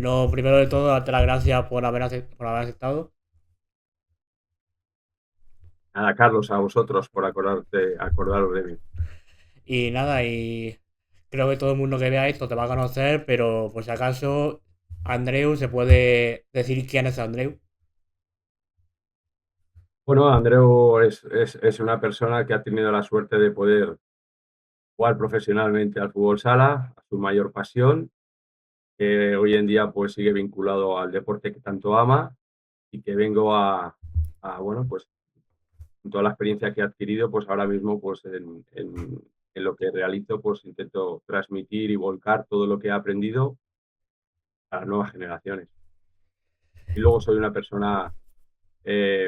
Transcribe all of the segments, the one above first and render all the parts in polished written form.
Lo primero de todo, darte las gracias por haber aceptado. Nada, Carlos, a vosotros por acordaros de mí. Y nada, y creo que todo el mundo que vea esto te va a conocer, pero por si acaso, Andreu, ¿se puede decir quién es Andreu? Bueno, Andreu es una persona que ha tenido la suerte de poder jugar profesionalmente al fútbol sala, a su mayor pasión, que hoy en día pues sigue vinculado al deporte que tanto ama y que vengo bueno, pues con toda la experiencia que he adquirido, pues ahora mismo pues en lo que realizo, pues intento transmitir y volcar todo lo que he aprendido a las nuevas generaciones. Y luego soy una persona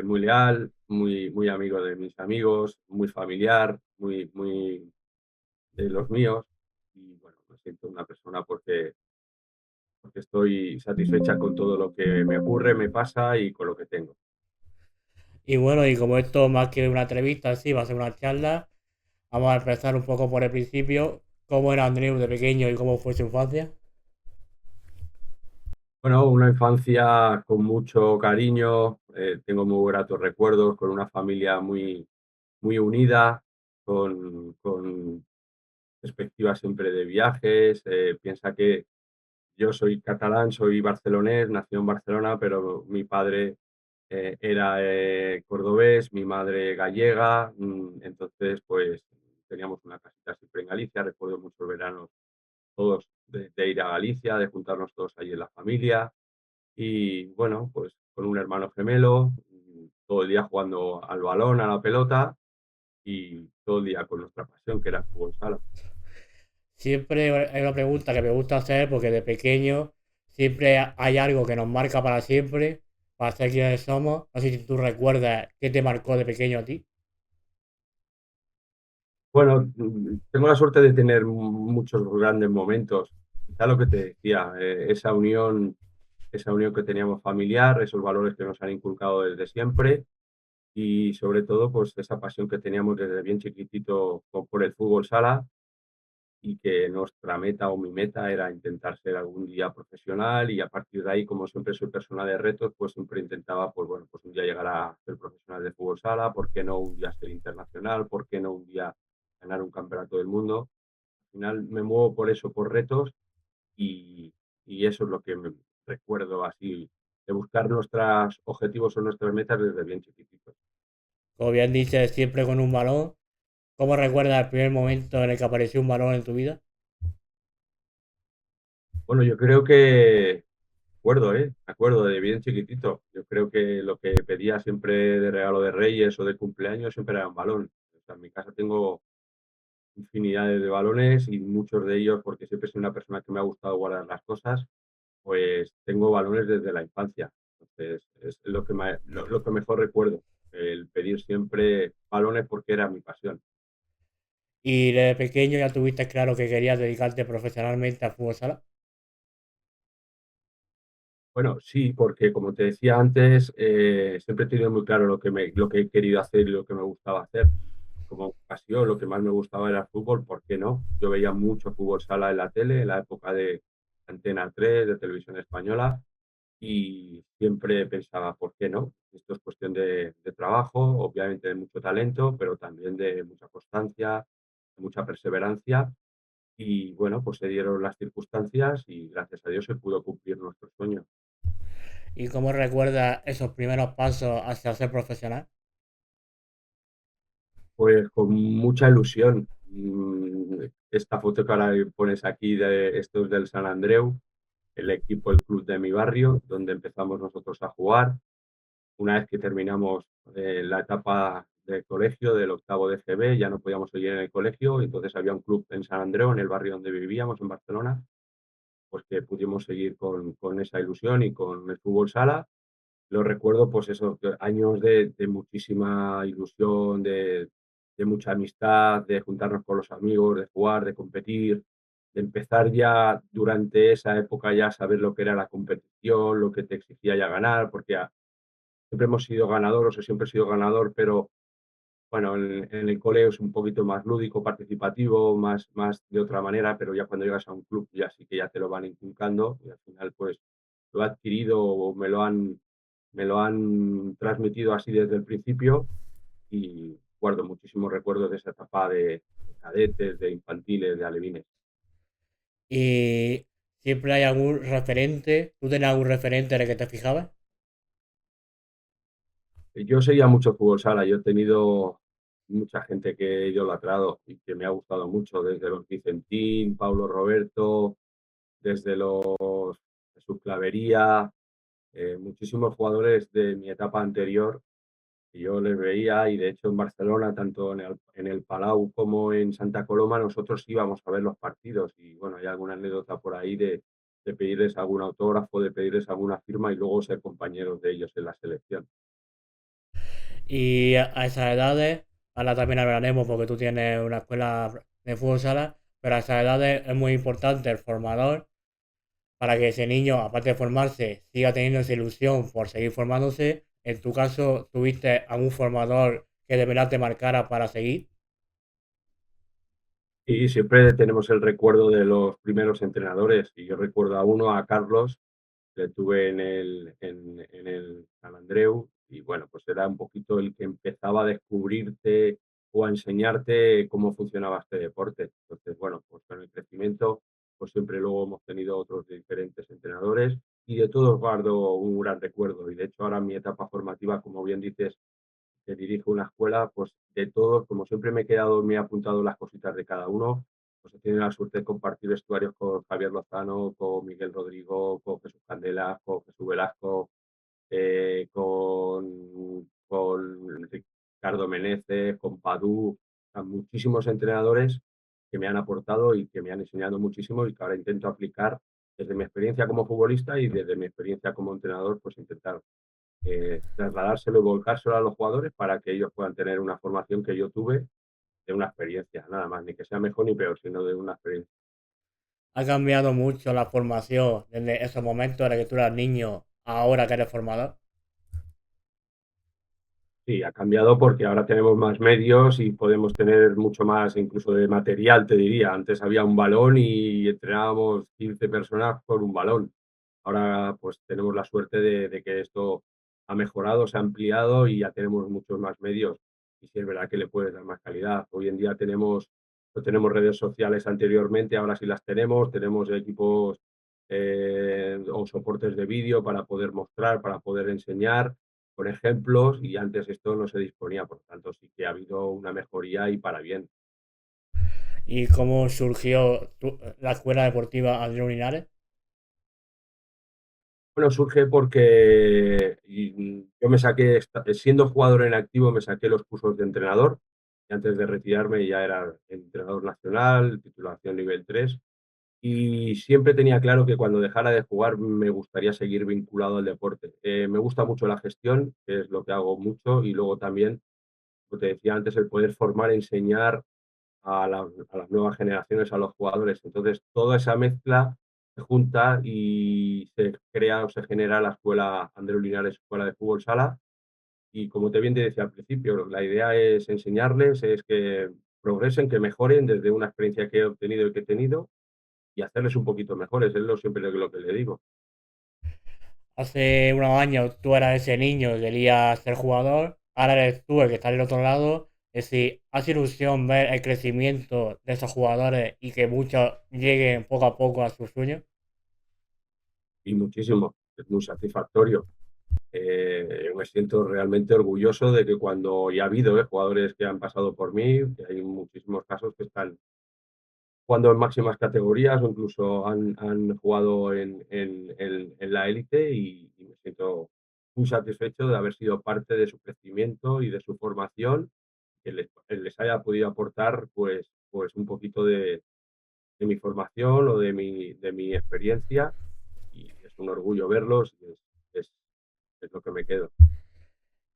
muy leal, muy amigo de mis amigos, muy familiar, muy de los míos. Y bueno, me siento una persona porque estoy satisfecha con todo lo que me ocurre, me pasa y con lo que tengo. Y bueno, y como esto más que una entrevista, sí, va a ser una charla, vamos a empezar un poco por el principio. ¿Cómo era Andreu de pequeño y cómo fue su infancia? Bueno, una infancia con mucho cariño, tengo muy gratos recuerdos, con una familia muy unida, con perspectivas siempre de viajes. Piensa que yo soy catalán, soy barcelonés, nací en Barcelona, pero mi padre era cordobés, mi madre gallega. Entonces pues teníamos una casita siempre en Galicia. Recuerdo muchos veranos todos de ir a Galicia, de juntarnos todos allí en la familia y bueno, pues con un hermano gemelo, todo el día jugando al balón, a la pelota y todo el día con nuestra pasión que era el fútbol sala. Siempre hay una pregunta que me gusta hacer porque de pequeño siempre hay algo que nos marca para siempre, para ser quienes somos. No sé si tú recuerdas qué te marcó de pequeño a ti. Bueno, tengo la suerte de tener muchos grandes momentos. Quizá lo que te decía, esa unión que teníamos familiar, esos valores que nos han inculcado desde siempre y sobre todo pues esa pasión que teníamos desde bien chiquitito por el fútbol sala y que nuestra meta o mi meta era intentar ser algún día profesional y a partir de ahí, como siempre soy persona de retos, pues siempre intentaba, pues bueno, pues un día llegar a ser profesional de fútbol sala, ¿por qué no un día ser internacional? ¿Por qué no un día ganar un campeonato del mundo? Al final me muevo por eso, por retos y, y eso es lo que me recuerdo así, de buscar nuestros objetivos o nuestras metas desde bien chiquititos. Como bien dices, siempre con un balón. ¿Cómo recuerdas el primer momento en el que apareció un balón en tu vida? Bueno, yo creo que me acuerdo de bien chiquitito. Yo creo que lo que pedía siempre de regalo de Reyes o de cumpleaños siempre era un balón. O sea, en mi casa tengo infinidades de balones y muchos de ellos, porque siempre soy una persona que me ha gustado guardar las cosas, pues tengo balones desde la infancia. Entonces, es lo que mejor recuerdo, el pedir siempre balones porque era mi pasión. Y de pequeño ya tuviste claro que querías dedicarte profesionalmente al fútbol sala. Bueno, sí, porque como te decía antes, siempre he tenido muy claro lo que he querido hacer y lo que me gustaba hacer. Como pasión, lo que más me gustaba era el fútbol, ¿por qué no? Yo veía mucho fútbol sala en la tele, en la época de Antena 3 de Televisión Española, y siempre pensaba, ¿por qué no? Esto es cuestión de trabajo, obviamente de mucho talento, pero también de mucha constancia, de mucha perseverancia. Y bueno, pues se dieron las circunstancias y gracias a Dios se pudo cumplir nuestro sueño. ¿Y cómo recuerdas esos primeros pasos hacia ser profesional? Pues con mucha ilusión. Esta foto que ahora pones aquí de estos del San Andreu, el equipo, el club de mi barrio, donde empezamos nosotros a jugar. Una vez que terminamos la etapa de colegio, del octavo de GB, ya no podíamos seguir en el colegio, entonces había un club en San Andreu, en el barrio donde vivíamos, en Barcelona, pues que pudimos seguir con esa ilusión y con el fútbol sala. Lo recuerdo, pues eso, años de muchísima ilusión, de mucha amistad, de juntarnos con los amigos, de jugar, de competir, de empezar ya durante esa época ya a saber lo que era la competición, lo que te exigía ya ganar, porque siempre hemos sido ganadores o siempre he sido ganador, pero bueno, en el cole es un poquito más lúdico, participativo, más de otra manera, pero ya cuando llegas a un club ya sí que ya te lo van inculcando y al final pues lo he adquirido o me lo han transmitido así desde el principio y guardo muchísimos recuerdos de esa etapa de cadetes, de infantiles, de alevines. Y siempre hay algún referente. ¿Tú tenías algún referente en el que te fijabas? Yo seguía mucho fútbol sala, yo he tenido mucha gente que he idolatrado y que me ha gustado mucho, desde los Vicentín, Paulo Roberto, desde los Jesús Clavería, muchísimos jugadores de mi etapa anterior que yo les veía y de hecho en Barcelona, tanto en el Palau como en Santa Coloma, nosotros íbamos a ver los partidos y bueno, hay alguna anécdota por ahí de pedirles algún autógrafo, de pedirles alguna firma y luego ser compañeros de ellos en la selección. Y a esas edades, ahora también hablaremos porque tú tienes una escuela de fútbol sala, pero a esas edades es muy importante el formador para que ese niño, aparte de formarse, siga teniendo esa ilusión por seguir formándose. En tu caso, ¿tuviste algún formador que de verdad te marcara para seguir? Y siempre tenemos el recuerdo de los primeros entrenadores y yo recuerdo a uno, a Carlos, que tuve en el San Andreu y bueno, pues era un poquito el que empezaba a descubrirte o a enseñarte cómo funcionaba este deporte. Entonces, bueno, pues con el crecimiento, pues siempre luego hemos tenido otros diferentes entrenadores y de todos guardo un gran recuerdo. Y de hecho ahora en mi etapa formativa, como bien dices, que dirijo una escuela, pues de todos, como siempre me he quedado, me he apuntado las cositas de cada uno, pues he tenido la suerte de compartir vestuarios con Javier Lozano, con Miguel Rodrigo, con Jesús Candela, con Jesús Velasco, con Ricardo Meneses, con Padú, a muchísimos entrenadores que me han aportado y que me han enseñado muchísimo y que ahora intento aplicar desde mi experiencia como futbolista y desde mi experiencia como entrenador, pues intentar trasladárselo y volcárselo a los jugadores para que ellos puedan tener una formación que yo tuve de una experiencia, nada más, ni que sea mejor ni peor, sino de una experiencia. ¿Ha cambiado mucho la formación desde esos momentos en los que tú eras niño a ahora que eres formador? Sí, ha cambiado porque ahora tenemos más medios y podemos tener mucho más, incluso de material, te diría. Antes había un balón y entrenábamos 15 personas por un balón. Ahora pues tenemos la suerte de que esto ha mejorado, se ha ampliado y ya tenemos muchos más medios. Y sí es verdad que le puedes dar más calidad. Hoy en día no tenemos redes sociales anteriormente, ahora sí las tenemos equipos o soportes de vídeo para poder mostrar, para poder enseñar con ejemplos y antes esto no se disponía, por lo tanto sí que ha habido una mejoría y para bien. ¿Y cómo surgió la escuela deportiva Adrián Linares? Bueno, surge porque yo me saqué, siendo jugador en activo, me saqué los cursos de entrenador y antes de retirarme ya era entrenador nacional, titulación nivel 3 y siempre tenía claro que cuando dejara de jugar me gustaría seguir vinculado al deporte. Me gusta mucho la gestión, que es lo que hago mucho, y luego también, como te decía antes, el poder formar, enseñar a las nuevas generaciones, a los jugadores. Entonces, toda esa mezcla se junta y se crea o se genera la escuela Andreu Linares, Escuela de Fútbol Sala. Y como te bien te decía al principio, la idea es enseñarles, es que progresen, que mejoren desde una experiencia que he obtenido y que he tenido y hacerles un poquito mejores. Es lo siempre lo que le digo. Hace unos años tú eras ese niño que quería ser jugador, ahora eres tú el que está del otro lado. Es decir, hace ilusión ver el crecimiento de esos jugadores y que muchos lleguen poco a poco a sus sueños. Y muchísimo, es muy satisfactorio. Me siento realmente orgulloso de que cuando ya ha habido jugadores que han pasado por mí, que hay muchísimos casos que están jugando en máximas categorías o incluso han jugado en la élite y me siento muy satisfecho de haber sido parte de su crecimiento y de su formación, que les haya podido aportar pues un poquito de mi formación o de mi experiencia y es un orgullo verlos y es, es lo que me quedo.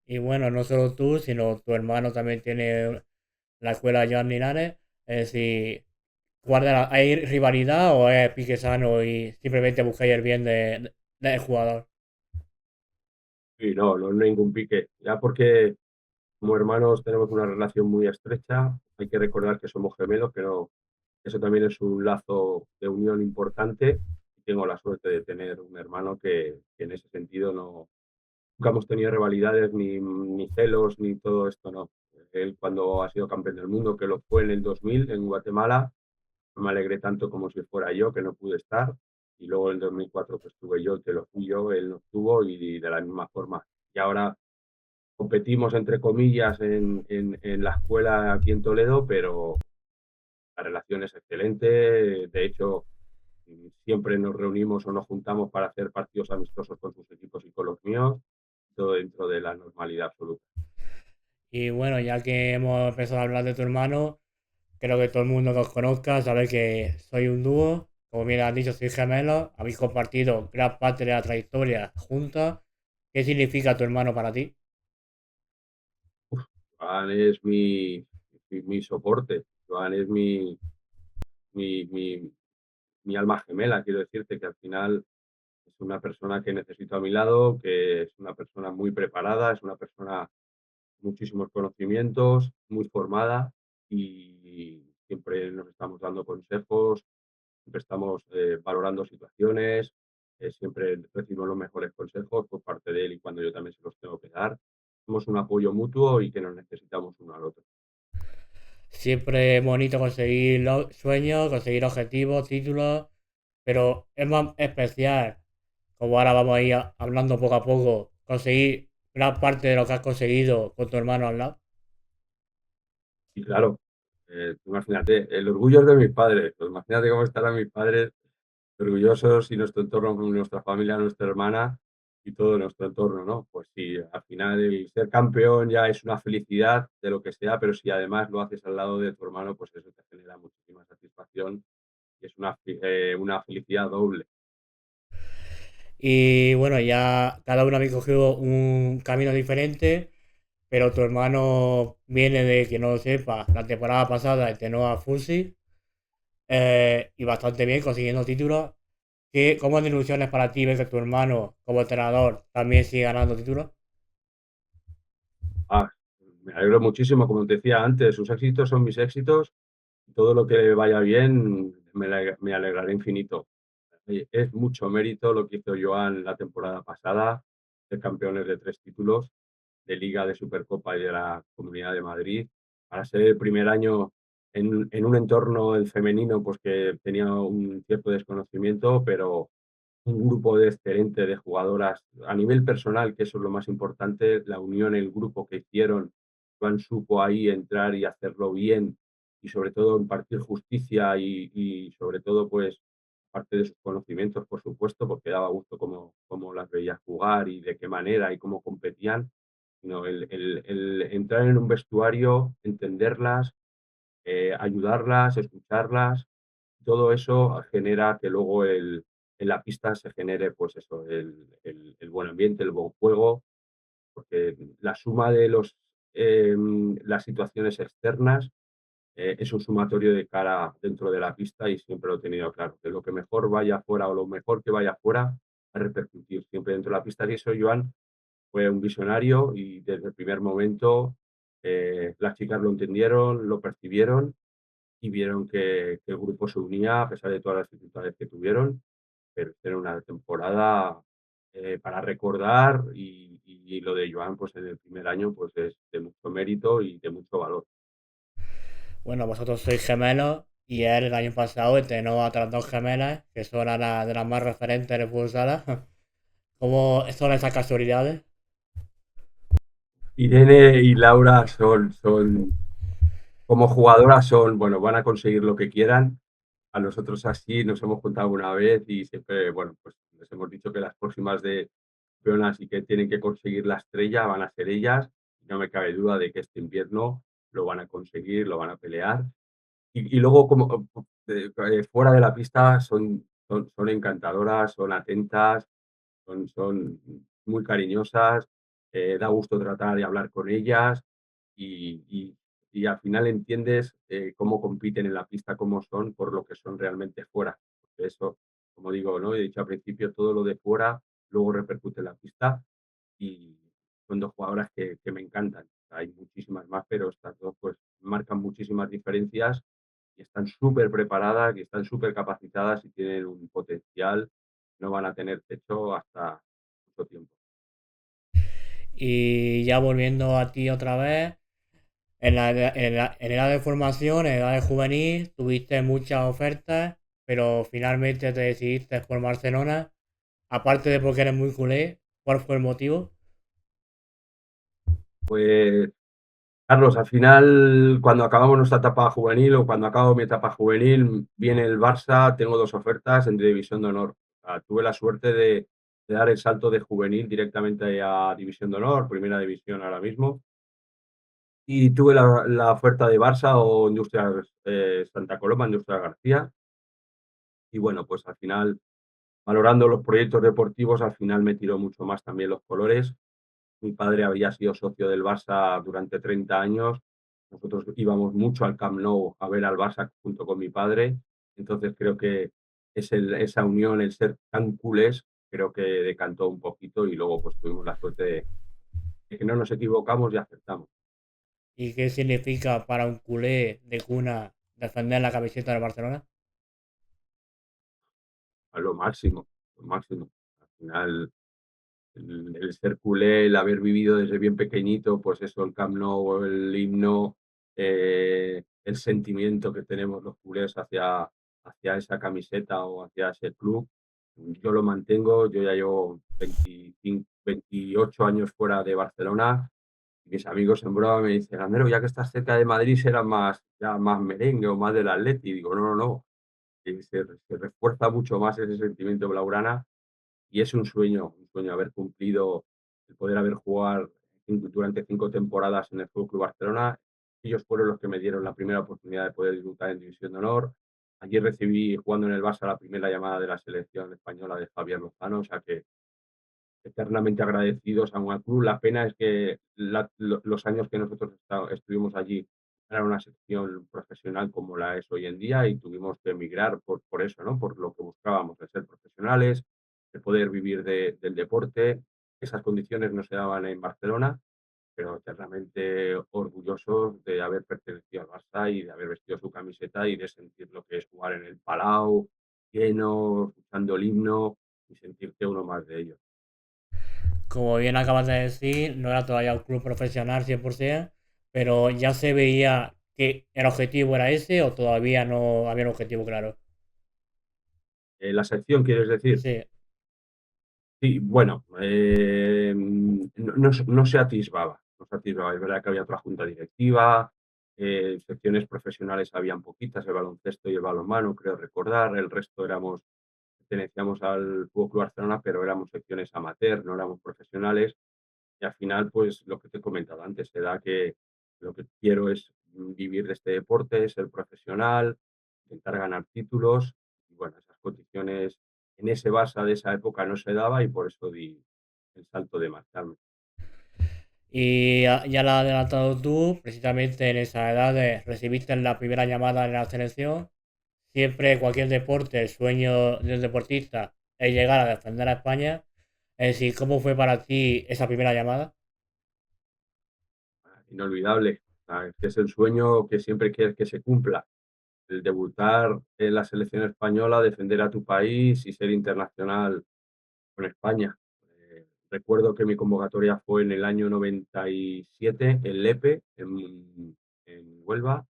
Y bueno, no solo tú, sino tu hermano también tiene la escuela Joan Linares. Es decir, ¿hay rivalidad o es pique sano y simplemente buscáis el bien del jugador? Y no, no hay ningún pique, ya porque como hermanos tenemos una relación muy estrecha, hay que recordar que somos gemelos, que no, eso también es un lazo de unión importante tengo la suerte de tener un hermano que en ese sentido nunca hemos tenido rivalidades ni celos ni todo esto, no. Él cuando ha sido campeón del mundo, que lo fue en el 2000 en Guatemala, no me alegré tanto como si fuera yo, que no pude estar. Y luego en el 2004 pues tuve yo, que lo fui yo, él no estuvo y de la misma forma. Y ahora competimos, entre comillas, en la escuela aquí en Toledo, pero la relación es excelente. De hecho, siempre nos reunimos o nos juntamos para hacer partidos amistosos con sus equipos y con los míos, todo dentro de la normalidad absoluta. Y bueno, ya que hemos empezado a hablar de tu hermano, creo que todo el mundo que os conozca sabe que soy un dúo. Como bien has dicho, soy gemelo. Habéis compartido gran parte de la trayectoria juntos. ¿Qué significa tu hermano para ti? Joan es mi soporte, Joan es mi, mi, mi alma gemela, quiero decirte que al final es una persona que necesito a mi lado, que es una persona muy preparada, es una persona con muchísimos conocimientos, muy formada y siempre nos estamos dando consejos, siempre estamos valorando situaciones, siempre recibimos los mejores consejos por parte de él y cuando yo también se los tengo que dar. Somos un apoyo mutuo y que nos necesitamos uno al otro. Siempre es bonito conseguir sueños, conseguir objetivos, títulos, pero es más especial, como ahora vamos a ir hablando poco a poco, conseguir gran parte de lo que has conseguido con tu hermano al lado. Y claro, imagínate, el orgullo es de mis padres, pues imagínate cómo estarán mis padres orgullosos y nuestro entorno, nuestra familia, nuestra hermana y todo nuestro entorno, ¿no? Pues sí, al final el ser campeón ya es una felicidad de lo que sea, pero si además lo haces al lado de tu hermano, pues eso te genera muchísima satisfacción y es una felicidad doble. Y bueno, ya cada uno habéis cogido un camino diferente, pero tu hermano viene de, que no lo sepa, la temporada pasada entrenó a Fusi y bastante bien, consiguiendo títulos. ¿Cómo de ilusiones para ti ver que tu hermano, como entrenador, también sigue ganando títulos? Ah, me alegro muchísimo, como te decía antes, sus éxitos son mis éxitos, todo lo que le vaya bien me alegraré infinito. Es mucho mérito lo que hizo Joan la temporada pasada, ser campeones de 3 títulos de Liga, de Supercopa y de la Comunidad de Madrid, para ser el primer año en un entorno el femenino pues que tenía un cierto desconocimiento, pero un grupo de excelente de jugadoras a nivel personal, que eso es lo más importante, la unión, el grupo que hicieron, Juan supo ahí entrar y hacerlo bien y sobre todo impartir justicia y sobre todo pues parte de sus conocimientos, por supuesto, porque daba gusto cómo las veía jugar y de qué manera y cómo competían, sino el entrar en un vestuario, entenderlas, ayudarlas, escucharlas, todo eso genera que luego en la pista se genere pues eso, el buen ambiente, el buen juego, porque la suma de las situaciones externas es un sumatorio de cara dentro de la pista y siempre lo he tenido claro, que lo que mejor vaya afuera o lo mejor que vaya afuera va a repercutir siempre dentro de la pista y eso Joan fue un visionario y desde el primer momento las chicas lo entendieron, lo percibieron y vieron que el grupo se unía a pesar de todas las dificultades que tuvieron, pero era una temporada para recordar y lo de Joan pues en el primer año pues es de mucho mérito y de mucho valor. Bueno, vosotros sois gemelos y él el año pasado entrenó a otras dos gemelas, que son de las más referentes en el fútbol sala. ¿Cómo son esas casualidades? Irene y Laura como jugadoras bueno, van a conseguir lo que quieran. A nosotros así nos hemos juntado una vez y siempre, bueno, pues les hemos dicho que las próximas de campeonas y que tienen que conseguir la estrella van a ser ellas. No me cabe duda de que este invierno lo van a conseguir, lo van a pelear. Y luego, como fuera de la pista, son encantadoras, son atentas, son muy cariñosas, da gusto tratar y hablar con ellas y, y- y al final entiendes cómo compiten en la pista, cómo son, por lo que son realmente fuera. Porque eso, como digo, ¿no? He dicho al principio, todo lo de fuera luego repercute en la pista y son dos jugadoras que me encantan. Hay muchísimas más, pero estas dos pues marcan muchísimas diferencias y están súper preparadas y están súper capacitadas y tienen un potencial, no van a tener techo hasta mucho tiempo. Y ya volviendo a ti otra vez, en edad de formación, en edad de juvenil, tuviste muchas ofertas, pero finalmente te decidiste por Barcelona. Aparte de porque eres muy culé, ¿cuál fue el motivo? Pues Carlos, al final, cuando acabamos nuestra etapa juvenil o cuando acabo mi etapa juvenil, viene el Barça, tengo dos ofertas en División de Honor. O sea, tuve la suerte de dar el salto de juvenil directamente a División de Honor, primera división ahora mismo. Y tuve la oferta de Barça o Industrias Santa Coloma, Industrias García. Y bueno, pues al final, valorando los proyectos deportivos, al final me tiró mucho más también los colores. Mi padre había sido socio del Barça durante 30 años. Nosotros íbamos mucho al Camp Nou a ver al Barça junto con mi padre. Entonces creo que esa unión, el ser tan culés, creo que decantó un poquito y luego pues tuvimos la suerte de que no nos equivocamos y acertamos. ¿Y qué significa para un culé de cuna defender la camiseta del Barcelona? A lo máximo, lo máximo. Al final, el ser culé, el haber vivido desde bien pequeñito, pues eso, el Camp Nou, el himno, el sentimiento que tenemos los culés hacia esa camiseta o hacia ese club, yo lo mantengo, yo ya llevo 25, 28 años fuera de Barcelona. Mis amigos en broma me dicen, Andreu, ya que estás cerca de Madrid, será más, ya más merengue o más del Atleti. Y digo, no, no, no. Se refuerza mucho más ese sentimiento blaugrana y es un sueño haber cumplido, el poder haber jugado durante 5 temporadas en el Fútbol Club Barcelona. Ellos fueron los que me dieron la primera oportunidad de poder disfrutar en División de Honor. Allí recibí, jugando en el Barça, la primera llamada de la selección española de Javier Lozano, o sea que eternamente agradecidos a un club. La pena es que los años que nosotros estuvimos allí era una sección profesional como la es hoy en día y tuvimos que emigrar por eso, ¿no? Por lo que buscábamos, de ser profesionales, de poder vivir del deporte. Esas condiciones no se daban en Barcelona, pero eternamente orgullosos de haber pertenecido al Barça y de haber vestido su camiseta y de sentir lo que es jugar en el Palau, lleno, escuchando el himno y sentirte uno más de ellos. Como bien acabas de decir, no era todavía un club profesional 100%, pero ya se veía que el objetivo era ese o todavía no había un objetivo claro. La sección, ¿quieres decir? Sí. Sí, bueno, no se atisbaba, no se atisbaba. Es verdad que había otra junta directiva, secciones profesionales habían poquitas, el baloncesto y el balonmano, creo recordar, el resto pertenecíamos al Fútbol Club Barcelona, pero éramos secciones amateur, no éramos profesionales. Y al final, pues lo que te he comentado antes, se da que lo que quiero es vivir de este deporte, ser profesional, intentar ganar títulos. Y bueno, esas condiciones en ese Barça de esa época no se daba y por eso di el salto de marcharme. Y ya la has adelantado tú, precisamente en esa edad recibiste la primera llamada en la selección. Siempre cualquier deporte, el sueño del deportista es llegar a defender a España. Es decir, ¿cómo fue para ti esa primera llamada? Inolvidable. Que es el sueño que siempre quieres que se cumpla. El debutar en la selección española, defender a tu país y ser internacional con España. Recuerdo que mi convocatoria fue en el año 97 en Lepe, en Huelva,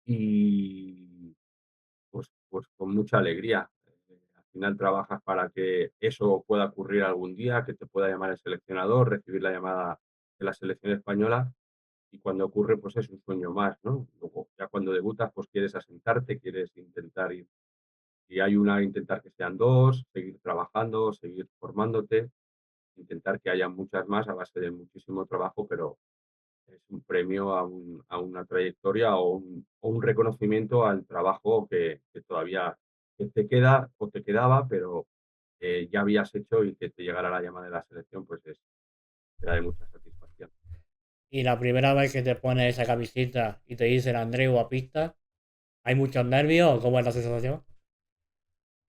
y pues con mucha alegría. Al final trabajas para que eso pueda ocurrir algún día, que te pueda llamar el seleccionador, recibir la llamada de la selección española y cuando ocurre pues es un sueño más, ¿no? Luego ya cuando debutas pues quieres asentarte, quieres intentar ir, y hay una, intentar que sean dos, seguir trabajando, seguir formándote, intentar que haya muchas más a base de muchísimo trabajo, pero es un premio a una trayectoria o un reconocimiento al trabajo que todavía que te queda o te quedaba, pero ya habías hecho y que te llegara la llamada de la selección, pues era de mucha satisfacción. Y la primera vez que te pones esa camiseta y te dicen Andreu a pista, ¿hay muchos nervios o cómo es la sensación?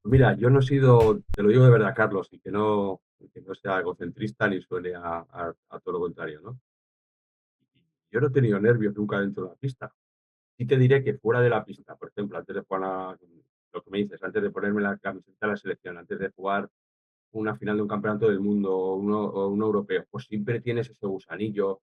Mira, yo no he sido, te lo digo de verdad, Carlos, y que no sea egocentrista ni suene a todo lo contrario, ¿no? Yo no he tenido nervios nunca dentro de la pista. Sí te diré que fuera de la pista, por ejemplo, antes de jugar lo que me dices, antes de ponerme la camiseta de la selección, antes de jugar una final de un campeonato del mundo o un europeo, pues siempre tienes ese gusanillo.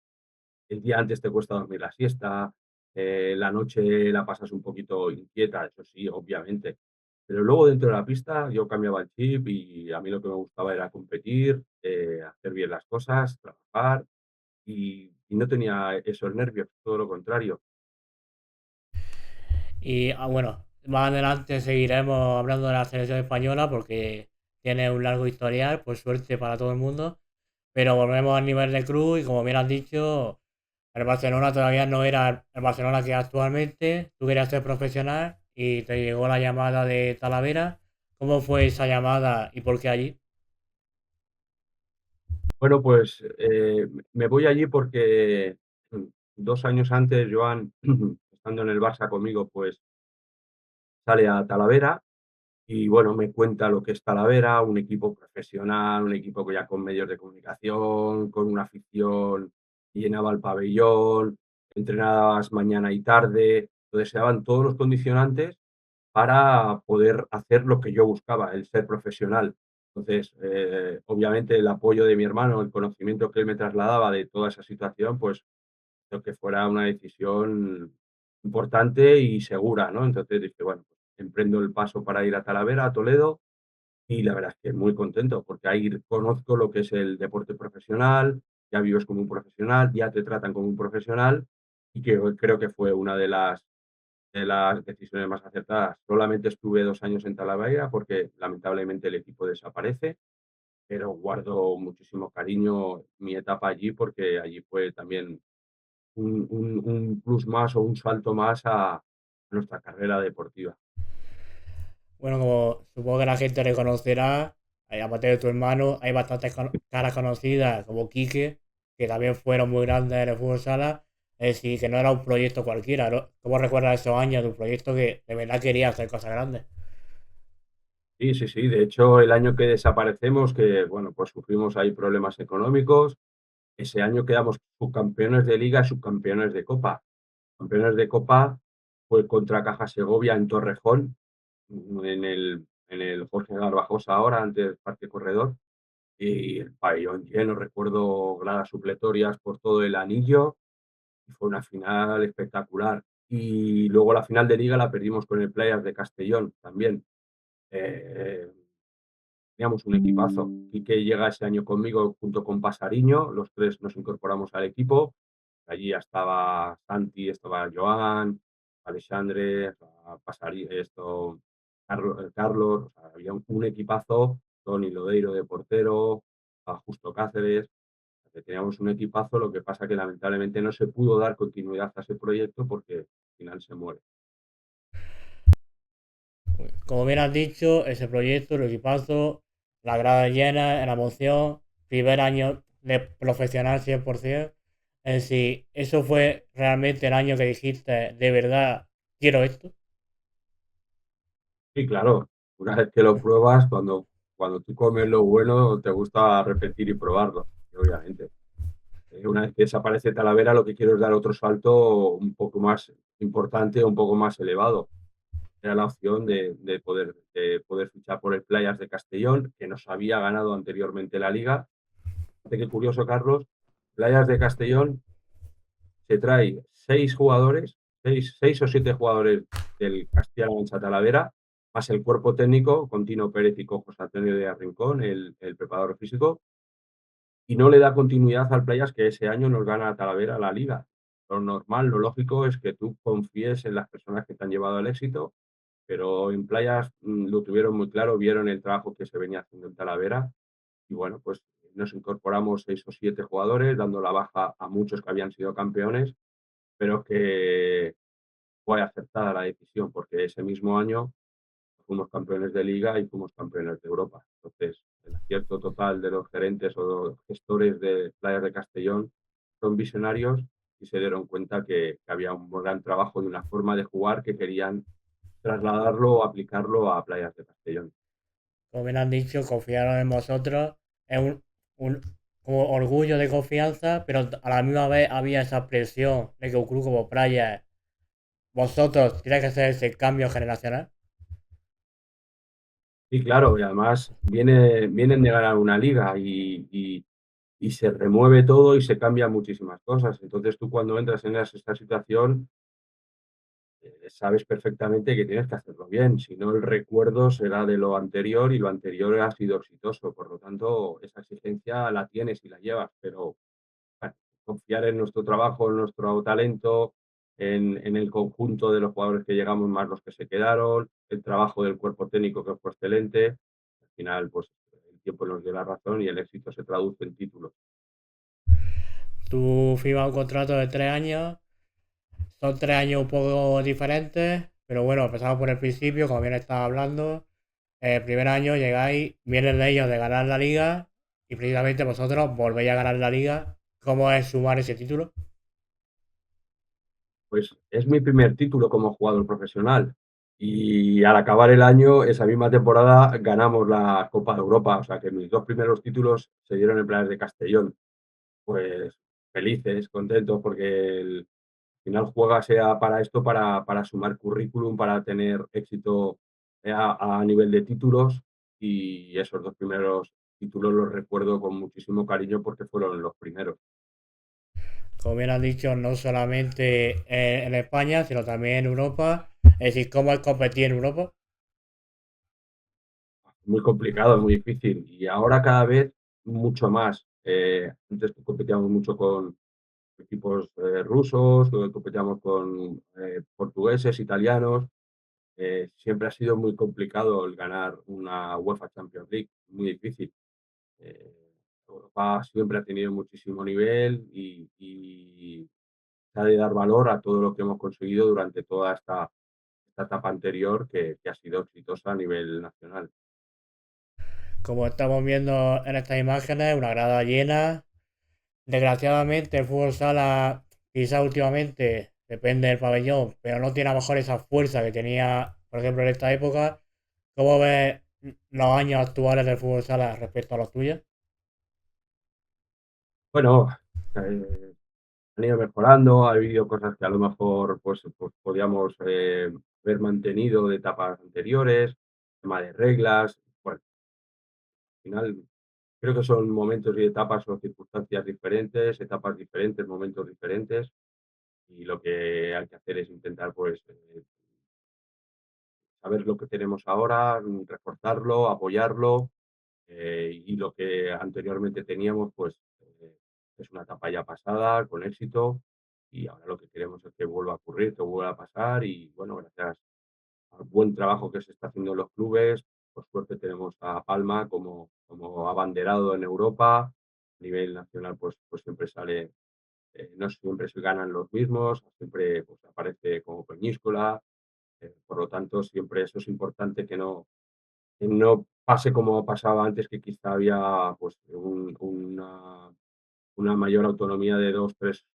El día antes te cuesta dormir la siesta, la noche la pasas un poquito inquieta, eso sí, obviamente. Pero luego dentro de la pista yo cambiaba el chip y a mí lo que me gustaba era competir, hacer bien las cosas, trabajar y no tenía esos nervios, todo lo contrario. Y bueno, más adelante seguiremos hablando de la selección española porque tiene un largo historial, por suerte para todo el mundo. Pero volvemos al nivel de club y como bien has dicho, el Barcelona todavía no era el Barcelona que es actualmente. Tú querías ser profesional y te llegó la llamada de Talavera. ¿Cómo fue esa llamada y por qué allí? Bueno, pues me voy allí porque 2 años antes, Joan, estando en el Barça conmigo, pues sale a Talavera y bueno, me cuenta lo que es Talavera, un equipo profesional, un equipo que ya con medios de comunicación, con una afición que llenaba el pabellón, entrenabas mañana y tarde, entonces se daban todos los condicionantes para poder hacer lo que yo buscaba, el ser profesional. Entonces, obviamente el apoyo de mi hermano, el conocimiento que él me trasladaba de toda esa situación, pues creo que fuera una decisión importante y segura, ¿no? Entonces dije, bueno, pues emprendo el paso para ir a Talavera, a Toledo, y la verdad es que muy contento, porque ahí conozco lo que es el deporte profesional, ya vives como un profesional, ya te tratan como un profesional, y que creo que fue una de las decisiones más acertadas. Solamente estuve 2 años en Talavera porque lamentablemente el equipo desaparece, pero guardo muchísimo cariño mi etapa allí porque allí fue también un plus más o un salto más a nuestra carrera deportiva. Bueno, como supongo que la gente reconocerá, aparte de tu hermano, hay bastantes caras conocidas como Quique, que también fueron muy grandes en el fútbol sala. Es decir, que no era un proyecto cualquiera, ¿no? ¿Cómo recuerdas esos años de un proyecto que de verdad quería hacer cosas grandes? Sí, sí, sí. De hecho, el año que desaparecemos, que bueno, pues sufrimos ahí problemas económicos, ese año quedamos subcampeones de liga, subcampeones de copa. Campeones de copa fue contra Caja Segovia en Torrejón, en el Jorge Garbajosa ahora, antes del Parque Corredor, y el pabellón lleno, recuerdo gradas supletorias por todo el anillo, y fue una final espectacular. Y luego la final de liga la perdimos con el Playas de Castellón también. Eh, Teníamos un equipazo. Quique llega ese año conmigo junto con Pasariño, los tres nos incorporamos al equipo. Allí ya estaba Santi, estaba Joan, Alexandre, Carlos, o sea, había un equipazo, Toni Lodeiro de portero, a Justo Cáceres, que teníamos un equipazo, lo que pasa que lamentablemente no se pudo dar continuidad a ese proyecto porque al final se muere. Como bien has dicho, ese proyecto, el equipazo, la grada llena, la emoción, primer año de profesional 100%. Es decir, eso fue realmente el año que dijiste, de verdad, quiero esto. Y claro, una vez que lo pruebas, cuando tú comes lo bueno, te gusta repetir y probarlo, obviamente. Una vez que desaparece Talavera, lo que quiero es dar otro salto un poco más importante, un poco más elevado. Era la opción de poder fichar por el Playas de Castellón, que nos había ganado anteriormente la liga. Fíjate qué curioso, Carlos. Playas de Castellón se trae 6 jugadores, seis o 7 jugadores del Castilla-La Talavera, más el cuerpo técnico, con Tino Pérez y con José Antonio de Arrincón, el preparador físico, y no le da continuidad al Playas, que ese año nos gana a Talavera la liga. Lo normal, lo lógico es que tú confíes en las personas que te han llevado al éxito, pero en Playas lo tuvieron muy claro, vieron el trabajo que se venía haciendo en Talavera y bueno, pues nos incorporamos 6 o 7 jugadores, dando la baja a muchos que habían sido campeones, pero que fue aceptada la decisión porque ese mismo año fuimos campeones de liga y fuimos campeones de Europa. Entonces, el acierto total de los gerentes o los gestores de Playas de Castellón son visionarios y se dieron cuenta que había un gran trabajo de una forma de jugar que querían trasladarlo o aplicarlo a Playas de Castellón. Como bien han dicho, confiaron en vosotros. Es un como orgullo de confianza, pero a la misma vez había esa presión de que un club como Playa vosotros tenéis que hacer ese cambio generacional. Y claro, y además vienen de ganar una liga y se remueve todo y se cambian muchísimas cosas. Entonces tú cuando entras en esta situación sabes perfectamente que tienes que hacerlo bien, si no el recuerdo será de lo anterior y lo anterior ha sido exitoso, por lo tanto esa exigencia la tienes y la llevas, pero bueno, confiar en nuestro trabajo, en nuestro talento, en el conjunto de los jugadores que llegamos más los que se quedaron, el trabajo del cuerpo técnico que fue excelente, al final pues el tiempo nos dio la razón y el éxito se traduce en títulos. Tú firmas un contrato de 3 años. Son 3 años un poco diferentes, pero bueno, empezamos por el principio, como bien estaba hablando. El primer año llegáis, vienen de ellos de ganar la liga y precisamente vosotros volvéis a ganar la liga. ¿Cómo es sumar ese título? Pues es mi primer título como jugador profesional y al acabar el año, esa misma temporada, ganamos la Copa de Europa, o sea que mis 2 primeros títulos se dieron en Playas de Castellón. Pues felices, contentos, porque al final juegas para esto, para sumar currículum, para tener éxito a nivel de títulos y esos 2 primeros títulos los recuerdo con muchísimo cariño porque fueron los primeros. Como bien has dicho, no solamente en España, sino también en Europa. Es decir, ¿cómo es competir en Europa? Muy complicado, muy difícil. Y ahora cada vez mucho más. Antes competíamos mucho con equipos rusos, luego competíamos con portugueses, italianos. Siempre ha sido muy complicado el ganar una UEFA Champions League, muy difícil. Eh, Europa siempre ha tenido muchísimo nivel y se ha de dar valor a todo lo que hemos conseguido durante toda esta etapa anterior que ha sido exitosa a nivel nacional. Como estamos viendo en estas imágenes, una grada llena. Desgraciadamente, el fútbol sala, quizá últimamente, depende del pabellón, pero no tiene a lo mejor esa fuerza que tenía, por ejemplo, en esta época. ¿Cómo ves los años actuales del fútbol sala respecto a los tuyos? Bueno, eh, han ido mejorando, ha habido cosas que a lo mejor pues podíamos haber mantenido de etapas anteriores, tema de reglas. Bueno, al final creo que son momentos y etapas o circunstancias diferentes, etapas diferentes, momentos diferentes, y lo que hay que hacer es intentar pues saber lo que tenemos ahora, reforzarlo, apoyarlo, y lo que anteriormente teníamos pues es una etapa ya pasada, con éxito, y ahora lo que queremos es que vuelva a ocurrir, que vuelva a pasar y bueno, gracias al buen trabajo que se está haciendo en los clubes, por suerte tenemos a Palma como abanderado en Europa, a nivel nacional pues siempre sale, no siempre se ganan los mismos, siempre pues aparece como Peñíscola, por lo tanto siempre eso es importante que no pase como pasaba antes, que quizá había pues una mayor autonomía de 2 3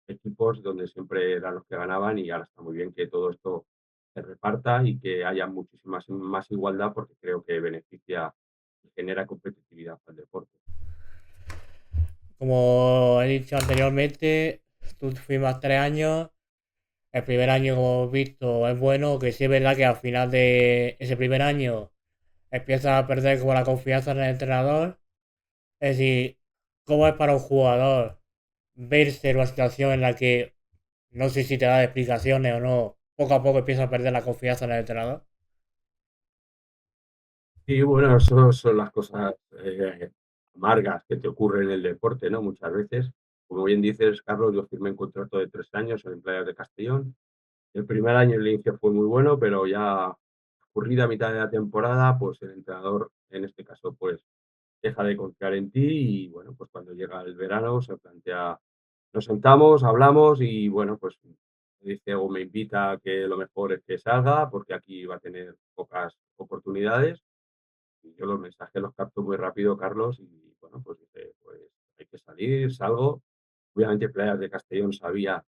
equipos donde siempre eran los que ganaban y ahora está muy bien que todo esto se reparta y que haya muchísima más igualdad porque creo que beneficia y genera competitividad para el deporte. Como he dicho anteriormente, tú firmas 3 años. El primer año, como hemos visto, es bueno, que sí es verdad que al final de ese primer año empiezas a perder como la confianza en el entrenador. Es decir, ¿cómo es para un jugador verse en una situación en la que no sé si te da explicaciones o no, poco a poco empieza a perder la confianza en el entrenador? Y bueno, eso son las cosas amargas que te ocurren en el deporte, ¿no? Muchas veces. Como bien dices, Carlos, yo firmé un contrato de 3 años en Playas de Castellón. El primer año el inicio fue muy bueno, pero ya ocurrida mitad de la temporada, pues el entrenador, en este caso, pues deja de confiar en ti y bueno, pues cuando llega el verano se plantea, nos sentamos, hablamos y bueno, pues me dice o me invita a que lo mejor es que salga porque aquí va a tener pocas oportunidades y yo los mensajes los capto muy rápido, Carlos, y bueno, pues dice, pues hay que salir, salgo. Obviamente Playas de Castellón sabía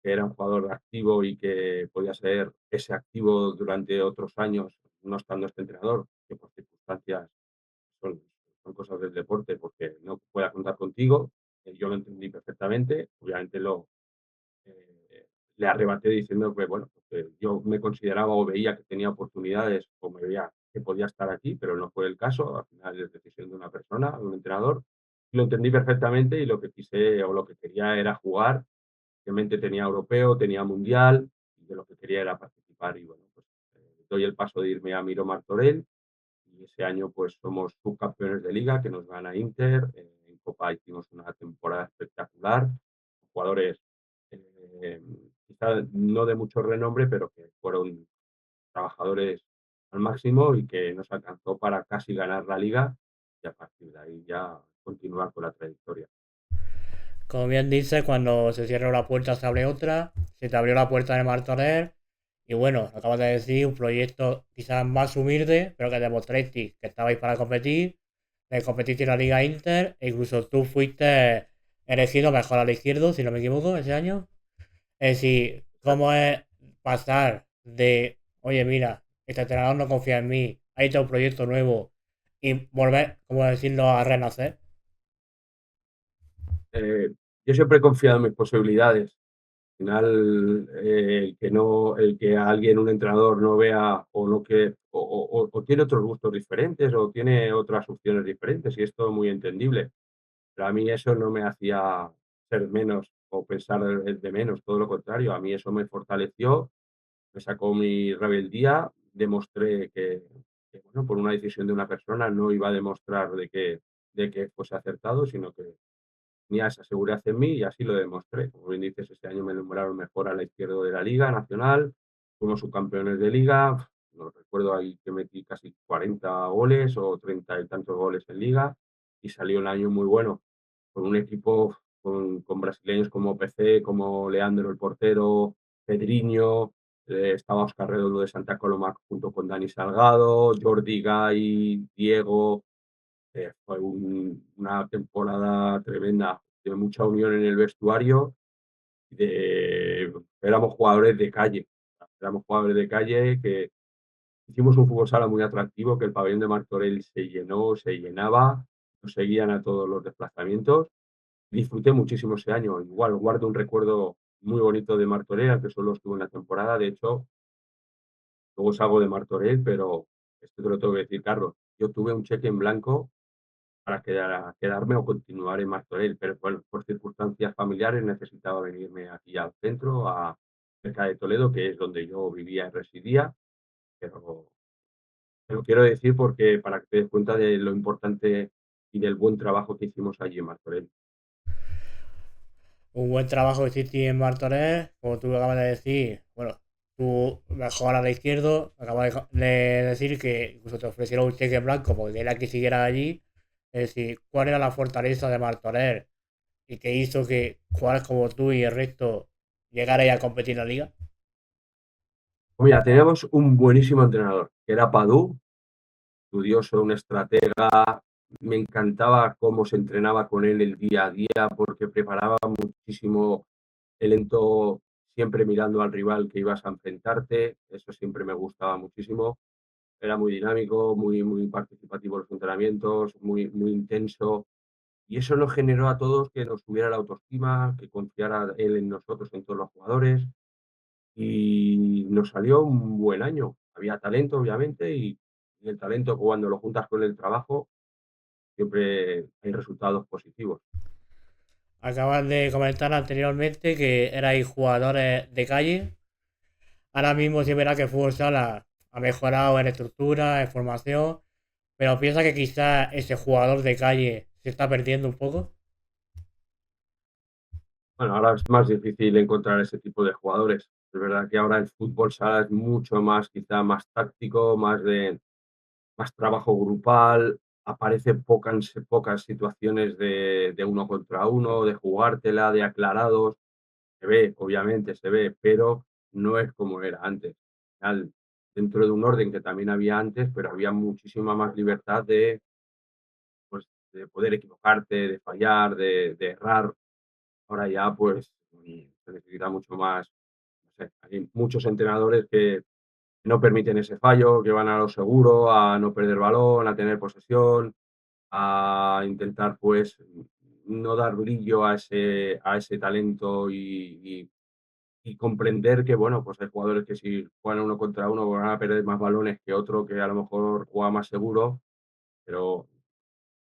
que era un jugador activo y que podía ser ese activo durante otros años, no estando este entrenador, que por circunstancias son, son cosas del deporte, porque no pueda contar contigo. Yo lo entendí perfectamente. Obviamente eh, le arrebaté diciendo que, bueno, que yo me consideraba o veía que tenía oportunidades o me veía que podía estar aquí, pero no fue el caso. Al final es decisión de una persona, de un entrenador. Lo entendí perfectamente y lo que quise o lo que quería era jugar. Obviamente tenía europeo, tenía mundial y de lo que quería era participar. Y bueno, pues doy el paso de irme a Miro Martorell y ese año pues somos subcampeones de liga que nos gana Inter. En Copa hicimos una temporada espectacular. Jugadores eh, quizá no de mucho renombre, pero que fueron trabajadores al máximo y que nos alcanzó para casi ganar la liga y a partir de ahí ya continuar con la trayectoria. Como bien dices, cuando se cierra una puerta se abre otra, se te abrió la puerta de Martorell y bueno, acabas de decir, un proyecto quizás más humilde, pero que demostrasteis que estabais para competir, que competiste en la Liga Inter e incluso tú fuiste elegido mejor al izquierdo, si no me equivoco, ese año. Es decir, cómo es pasar de, oye, mira, este entrenador no confía en mí, hay otro proyecto nuevo y volver, como decirlo, a renacer. Eh, yo siempre he confiado en mis posibilidades. Al final, el que a alguien, un entrenador, no vea o no que o tiene otros gustos diferentes o tiene otras opciones diferentes, y esto es muy entendible. Pero a mí eso no me hacía ser menos o pensar de menos, todo lo contrario, a mí eso me fortaleció, me sacó mi rebeldía, demostré que, bueno, por una decisión de una persona no iba a demostrar de que fuese acertado, sino que tenía esa seguridad en mí y así lo demostré. Como bien dices, este año me nombraron mejor a la izquierda de la Liga Nacional, fuimos subcampeones de Liga, no recuerdo ahí que metí casi 40 goles o 30 y tantos goles en Liga y salió un año muy bueno, con un equipo con brasileños como PC, como Leandro el portero, Pedrinho, estaba Oscar Redondo de Santa Coloma junto con Dani Salgado, Jordi Gay, Diego, fue una temporada tremenda, de mucha unión en el vestuario, éramos jugadores de calle, éramos jugadores de calle que hicimos un fútbol sala muy atractivo, que el pabellón de Martorell se llenó, se llenaba, nos seguían a todos los desplazamientos. Disfruté muchísimo ese año, igual guardo un recuerdo muy bonito de Martorell, que solo estuve en la temporada, de hecho, luego salgo de Martorell, pero esto te lo tengo que decir, Carlos, yo tuve un cheque en blanco para quedarme o continuar en Martorell, pero bueno, por circunstancias familiares necesitaba venirme aquí al centro, cerca de Toledo, que es donde yo vivía y residía, pero te lo quiero decir porque para que te des cuenta de lo importante y del buen trabajo que hicimos allí en Martorell. Un buen trabajo que hiciste en Martorell, como tú acabas de decir, bueno, tú mejor a la izquierda, acabas de decir que incluso te ofrecieron un cheque en blanco porque quería que siguiera allí. Es decir, ¿cuál era la fortaleza de Martorell y que hizo que jugadores como tú y el resto llegarais a competir en la liga? Mira, teníamos un buenísimo entrenador, que era Padú, estudioso, un estratega. Me encantaba cómo se entrenaba con él el día a día porque preparaba muchísimo el lento, siempre mirando al rival que ibas a enfrentarte. Eso siempre me gustaba muchísimo. Era muy dinámico, muy participativo en los entrenamientos, muy intenso. Y eso nos generó a todos que nos tuviera la autoestima, que confiara él en nosotros, en todos los jugadores. Y nos salió un buen año. Había talento, obviamente, y el talento, cuando lo juntas con el trabajo, siempre hay resultados positivos. Acabas de comentar anteriormente que erais jugadores de calle. Ahora mismo sí verá que el fútbol sala ha mejorado en estructura, en formación, pero piensa que quizás ese jugador de calle se está perdiendo un poco. Bueno, ahora es más difícil encontrar ese tipo de jugadores. Es verdad que ahora el fútbol sala es mucho más, quizá más táctico, más trabajo grupal, aparecen pocas situaciones de uno contra uno, de jugártela, de aclarados. Se ve, obviamente se ve, pero no es como era antes. Dentro de un orden que también había antes, pero había muchísima más libertad pues, de poder equivocarte, de fallar, de errar. Ahora ya pues se necesita mucho más. No sé, hay muchos entrenadores que no permiten ese fallo, que van a lo seguro, a no perder balón, a tener posesión, a intentar pues no dar brillo a ese talento y comprender que, bueno, pues hay jugadores que si juegan uno contra uno van a perder más balones que otro que a lo mejor juega más seguro, pero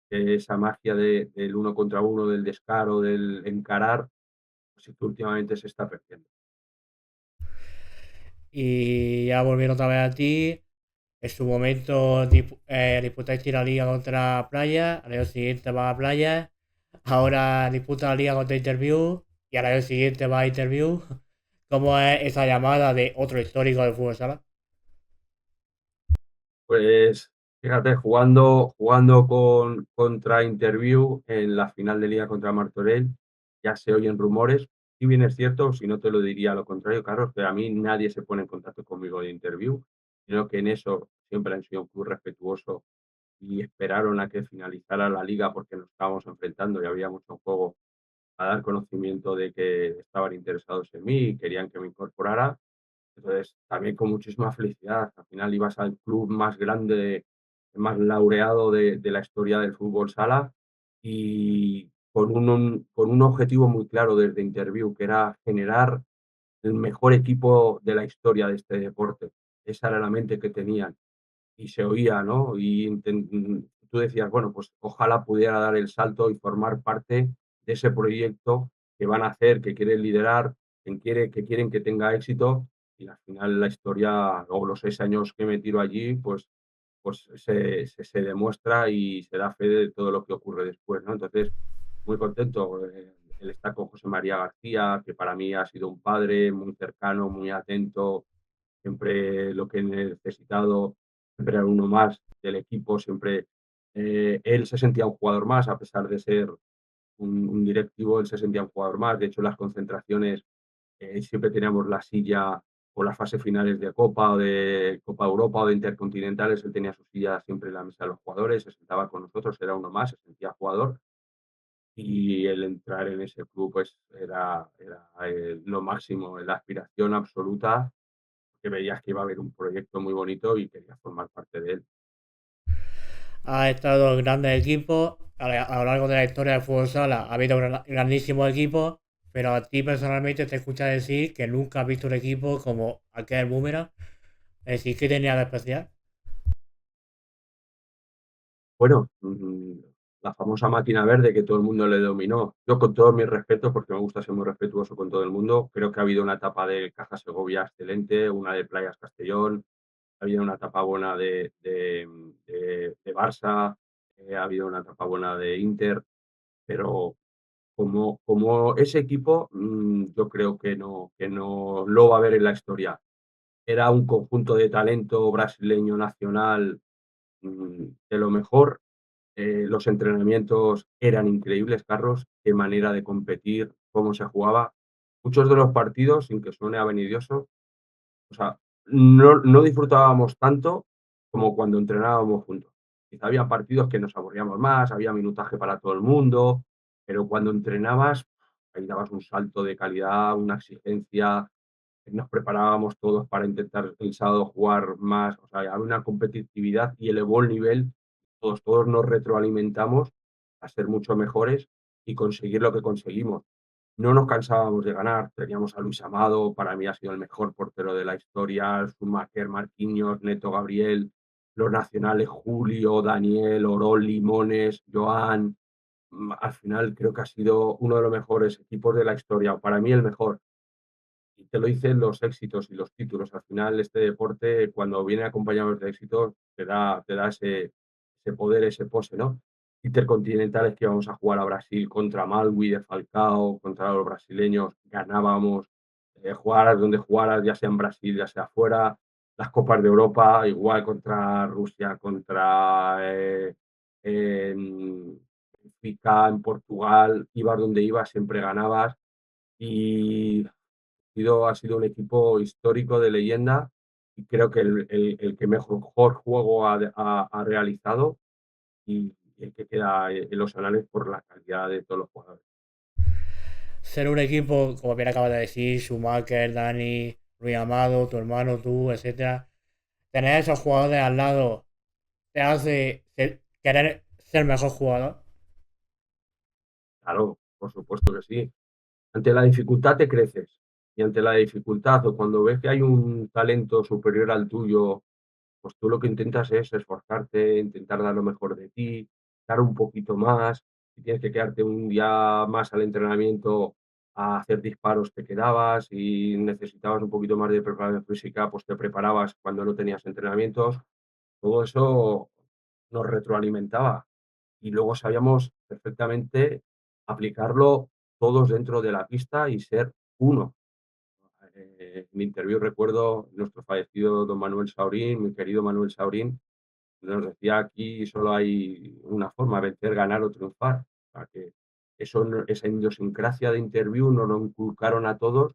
esa magia del uno contra uno, del descaro, del encarar, pues sí que últimamente se está perdiendo. Y ya volviendo otra vez a ti, en su momento disputaste la liga contra Playa, al año siguiente va a Playa, ahora disputa la liga contra Interview y al año siguiente va a Interview. ¿Cómo es esa llamada de otro histórico del fútbol sala? Pues fíjate, jugando contra Interview en la final de liga contra Martorell, ya se oyen rumores. Si bien es cierto, si no te lo diría lo contrario, Carlos, que a mí nadie se pone en contacto conmigo de Interview, sino que en eso siempre han sido un club respetuoso y esperaron a que finalizara la liga porque nos estábamos enfrentando y había mucho juego a dar conocimiento de que estaban interesados en mí y querían que me incorporara. Entonces, también con muchísima felicidad. Al final ibas al club más grande, más laureado de la historia del fútbol sala y con un objetivo muy claro desde Interview, que era generar el mejor equipo de la historia de este deporte. Esa era la mente que tenían y se oía, ¿no? Tú decías, bueno, pues ojalá pudiera dar el salto y formar parte de ese proyecto que van a hacer, que quieren liderar, que quieren que tenga éxito y al final la historia o los 6 años que me tiro allí, pues se demuestra y se da fe de todo lo que ocurre después, ¿no? Entonces, muy contento. El estar con José María García, que para mí ha sido un padre muy cercano, muy atento, siempre lo que he necesitado, siempre era uno más del equipo, siempre él se sentía un jugador más, a pesar de ser un directivo, él se sentía un jugador más. De hecho, en las concentraciones siempre teníamos la silla o las fases finales de Copa o de Copa Europa o de Intercontinentales, él tenía su silla siempre en la mesa de los jugadores, se sentaba con nosotros, era uno más, se sentía jugador y el entrar en ese club pues era lo máximo, la aspiración absoluta que veías que iba a haber un proyecto muy bonito y querías formar parte de él. Ha estado en grandes equipos a lo largo de la historia del fútbol sala. Ha habido grandísimos equipos, pero a ti personalmente te escucha decir que nunca has visto un equipo como aquel Boomerang. Es decir, ¿qué tenía de especial? Bueno, la famosa máquina verde que todo el mundo le dominó. Yo con todos mis respetos, porque me gusta ser muy respetuoso con todo el mundo, creo que ha habido una etapa de Caja Segovia excelente, una de Playas Castellón, ha habido una etapa buena de Barça, ha habido una etapa buena de Inter, pero como ese equipo, yo creo que no lo va a haber en la historia. Era un conjunto de talento brasileño nacional, de lo mejor. Los entrenamientos eran increíbles, Carlos, qué manera de competir, cómo se jugaba. Muchos de los partidos, sin que suene avenidioso, o sea, no disfrutábamos tanto como cuando entrenábamos juntos. Quizá había partidos que nos aburríamos más, había minutaje para todo el mundo, pero cuando entrenabas, ahí dabas un salto de calidad, una exigencia, nos preparábamos todos para intentar el sábado jugar más, o sea, había una competitividad y elevó el nivel, todos nos retroalimentamos a ser mucho mejores y conseguir lo que conseguimos. No nos cansábamos de ganar, teníamos a Luis Amado, para mí ha sido el mejor portero de la historia, Schumacher, Marquinhos, Neto Gabriel, los nacionales Julio, Daniel, Orol, Limones, Joan. Al final creo que ha sido uno de los mejores equipos de la historia, para mí el mejor. Y te lo dicen los éxitos y los títulos. Al final, este deporte, cuando viene acompañado de éxitos, te da ese poder, ese pose, ¿no? Intercontinentales que íbamos a jugar a Brasil contra Malwi de Falcao, contra los brasileños, ganábamos, jugaras donde jugaras, ya sea en Brasil, ya sea fuera, las Copas de Europa, igual contra Rusia, contra en Benfica, en Portugal, ibas donde ibas, siempre ganabas y ha sido un equipo histórico de leyenda y creo que el que mejor juego ha realizado y el que queda en los anales por la calidad de todos los jugadores. Ser un equipo, como bien acabas de decir, Schumacher, Dani, Luis Amado, tu hermano, tú, etcétera. Tener esos jugadores al lado te hace querer ser mejor jugador. Claro, por supuesto que sí. Ante la dificultad te creces. y ante la dificultad o cuando ves que hay un talento superior al tuyo, pues tú lo que intentas es esforzarte, intentar dar lo mejor de ti, dar un poquito más. Si tienes que quedarte un día más al entrenamiento a hacer disparos, te quedabas. Si necesitabas un poquito más de preparación física, pues te preparabas cuando no tenías entrenamientos. Todo eso nos retroalimentaba y luego sabíamos perfectamente aplicarlo todos dentro de la pista y ser uno. En mi interview recuerdo nuestro fallecido don Manuel Saurín, mi querido Manuel Saurín, nos decía: "Aquí solo hay una forma, vencer, ganar o triunfar". O sea que eso esa idiosincrasia de interview nos lo inculcaron a todos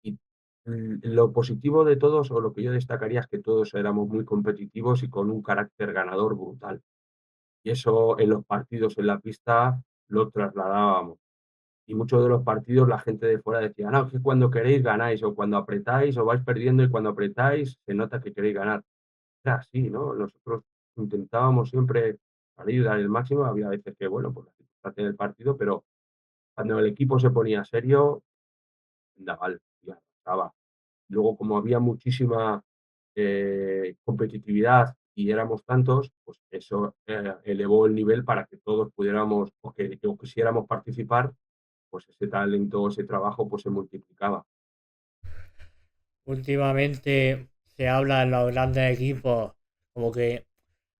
y, lo positivo de todos, o lo que yo destacaría, es que todos éramos muy competitivos y con un carácter ganador brutal. Y eso en los partidos en la pista lo trasladábamos. Y muchos de los partidos la gente de fuera decía: "No, es que cuando queréis ganáis, o cuando apretáis o vais perdiendo y cuando apretáis se nota que queréis ganar". Era así, ¿no? Nosotros intentábamos siempre salir, dar el máximo. Había veces que, bueno, pues la circunstancia del partido, pero cuando el equipo se ponía serio, daban y arrancaba. Luego, como había muchísima, competitividad y éramos tantos, pues eso, elevó el nivel para que todos pudiéramos o quisiéramos participar, pues ese talento, ese trabajo, pues se multiplicaba. Últimamente se habla en los grandes equipos como que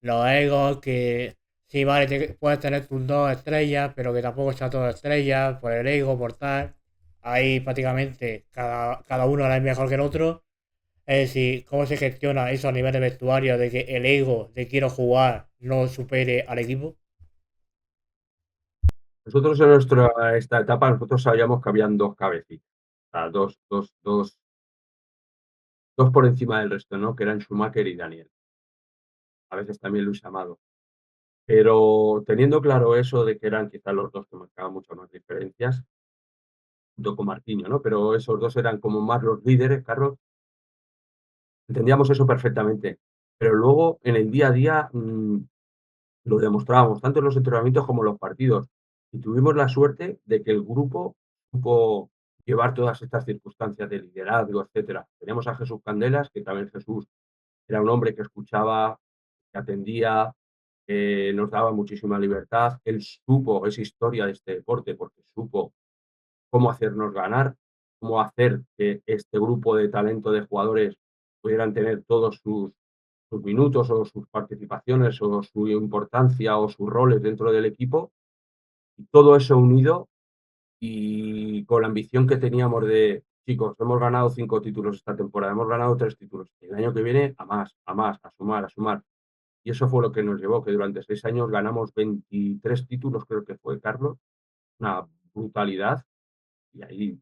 los egos, que sí, vale, puedes tener tus dos estrellas, pero que tampoco sea todo estrellas, por el ego, por tal. Ahí prácticamente cada uno es mejor que el otro. Es decir, cómo se gestiona eso a nivel de vestuario, de que el ego de quiero jugar no supere al equipo. Nosotros en nuestra esta etapa, nosotros sabíamos que habían 2 cabecitas, o sea, dos por encima del resto, ¿no? Que eran Schumacher y Daniel, a veces también Luis Amado. Pero teniendo claro eso de que eran quizás los 2 que marcaban muchas más diferencias, junto con Marquinhos, ¿no? Pero esos 2 eran como más los líderes, Carlos, entendíamos eso perfectamente. Pero luego en el día a día, lo demostrábamos, tanto en los entrenamientos como en los partidos. Y tuvimos la suerte de que el grupo supo llevar todas estas circunstancias de liderazgo, etcétera. Teníamos a Jesús Candelas, que también Jesús era un hombre que escuchaba, que atendía, que nos daba muchísima libertad. Él supo, es historia de este deporte, porque supo cómo hacernos ganar, cómo hacer que este grupo de talento de jugadores pudieran tener todos sus minutos o sus participaciones o su importancia o sus roles dentro del equipo. Y todo eso unido y con la ambición que teníamos de, chicos, hemos ganado 5 títulos esta temporada, hemos ganado 3 títulos. El año que viene a más, a más, a sumar, a sumar. Y eso fue lo que nos llevó, que durante 6 años ganamos 23 títulos, creo que fue, Carlos, una brutalidad. Y ahí,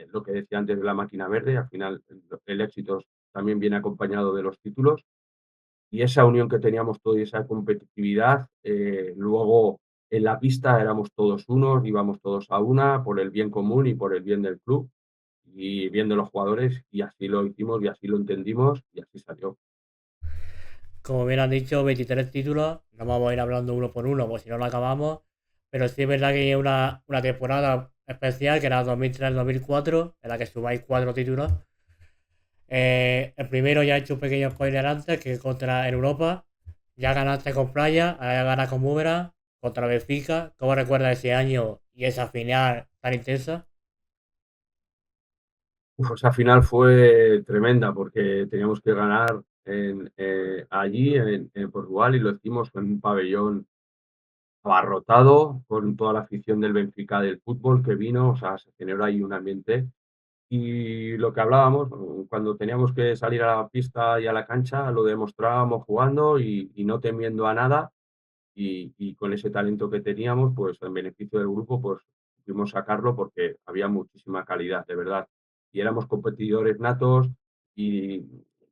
lo que decía antes de la máquina verde, al final el éxito también viene acompañado de los títulos. Y esa unión que teníamos todos y esa competitividad, luego en la pista éramos todos unos, íbamos todos a una por el bien común y por el bien del club y bien de los jugadores, y así lo hicimos y así lo entendimos y así salió. Como bien han dicho, 23 títulos. No vamos a ir hablando uno por uno, porque si no lo acabamos. Pero sí es verdad que hay una temporada especial, que era 2003-2004, en la que subáis 4 títulos. El primero ya he hecho un pequeño spoiler antes, que contra en Europa. Ya ganaste con Playa, ahora ya ganas con Búmera, contra Benfica. ¿Cómo recuerdas ese año y esa final tan intensa? Uf, esa final fue tremenda porque teníamos que ganar allí en Portugal y lo hicimos en un pabellón abarrotado con toda la afición del Benfica del fútbol que vino, o sea, se generó ahí un ambiente. Y lo que hablábamos, cuando teníamos que salir a la pista y a la cancha, lo demostrábamos jugando y no temiendo a nada. Y con ese talento que teníamos, pues en beneficio del grupo, pues pudimos sacarlo porque había muchísima calidad, de verdad. Y éramos competidores natos y,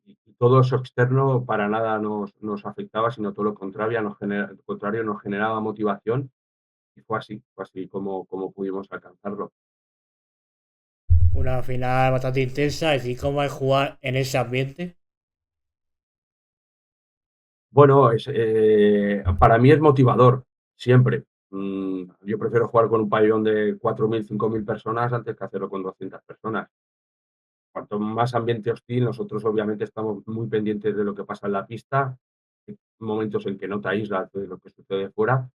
y todo eso externo para nada nos afectaba, sino todo lo contrario, nos generaba motivación y fue así como pudimos alcanzarlo. Una final bastante intensa, es decir, cómo es jugar en ese ambiente. Bueno, para mí es motivador, siempre. Yo prefiero jugar con un pabellón de 4.000 5.000 personas antes que hacerlo con 200 personas. cuanto más ambiente hostil, nosotros obviamente estamos muy pendientes de lo que pasa en la pista, hay momentos en que no te aíslas de lo que sucede fuera,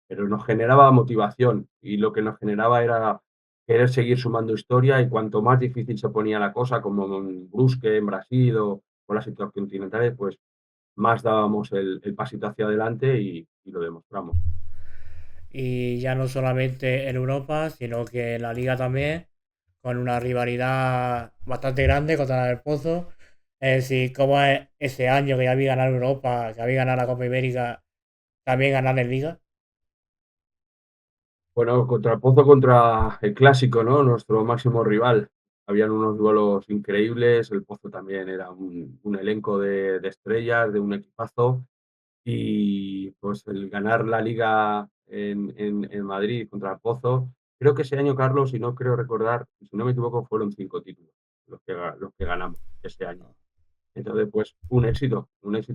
pero nos generaba motivación y lo que nos generaba era querer seguir sumando historia y cuanto más difícil se ponía la cosa, como en Brusque, en Brasil o las intercontinentales, pues más dábamos el pasito hacia adelante y lo demostramos. Y ya no solamente en Europa, sino que en la liga también, con una rivalidad bastante grande contra el Pozo. Es decir, cómo es ese año que ya había ganado Europa, que había ganado la Copa Ibérica, también ganar en liga. Bueno, contra el Pozo, contra el clásico, ¿no? Nuestro máximo rival. Habían unos duelos increíbles, el Pozo también era un elenco de estrellas, de un equipazo, y pues el ganar la liga en Madrid contra el Pozo, creo que ese año, Carlos, si no creo recordar, si no me equivoco, fueron 5 títulos los que ganamos ese año. Entonces, pues un éxito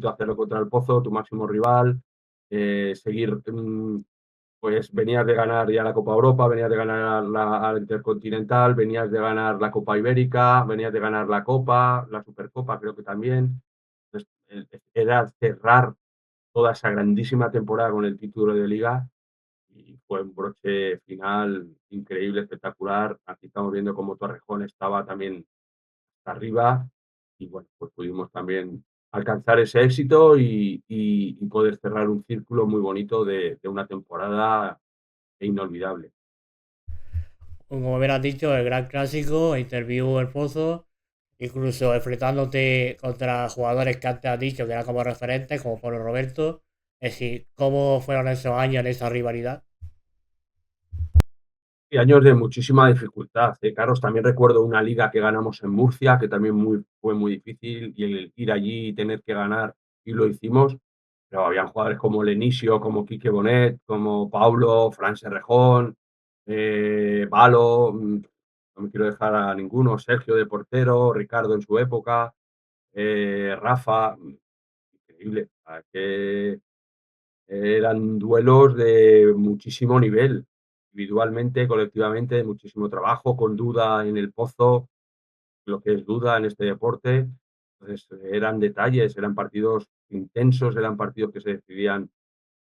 hacerlo contra el Pozo, tu máximo rival, seguir pues venías de ganar ya la Copa Europa, venías de ganar la Intercontinental, venías de ganar la Copa Ibérica, venías de ganar la Copa, la Supercopa creo que también. Entonces, era cerrar toda esa grandísima temporada con el título de liga y fue un broche final increíble, espectacular. Aquí estamos viendo cómo Torrejón estaba también arriba y bueno, pues pudimos también alcanzar ese éxito y poder cerrar un círculo muy bonito de una temporada inolvidable. Como bien has dicho, el gran clásico, Interview el Pozo, incluso enfrentándote contra jugadores que antes has dicho que eran como referentes, como Pablo Roberto. Es decir, ¿cómo fueron esos años en esa rivalidad? Y años de muchísima dificultad. Carlos, también recuerdo una liga que ganamos en Murcia, que también fue muy difícil, y el ir allí y tener que ganar, y lo hicimos, pero habían jugadores como Lenisio, como Quique Bonet, como Paulo, Fran Serrejón, Valo, no me quiero dejar a ninguno, Sergio de portero, Ricardo en su época, Rafa, increíble. Que eran duelos de muchísimo nivel, individualmente, colectivamente, de muchísimo trabajo, con Duda en el Pozo, lo que es Duda en este deporte. Entonces, eran detalles, eran partidos intensos, eran partidos que se decidían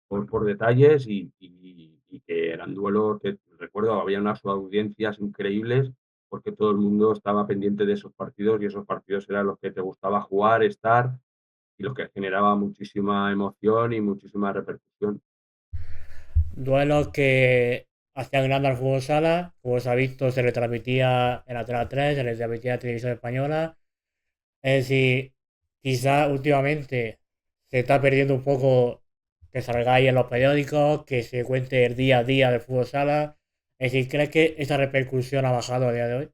por detalles y que eran duelos que, recuerdo, había unas audiencias increíbles porque todo el mundo estaba pendiente de esos partidos y esos partidos eran los que te gustaba jugar, estar y lo que generaba muchísima emoción y muchísima repercusión. Duelos que hacían grande al fútbol sala, como se ha visto, se retransmitía en la Tele 3, se retransmitía en la televisión española. Es decir, quizás últimamente se está perdiendo un poco que salgáis en los periódicos, que se cuente el día a día del fútbol sala. Es decir, ¿crees que esa repercusión ha bajado a día de hoy?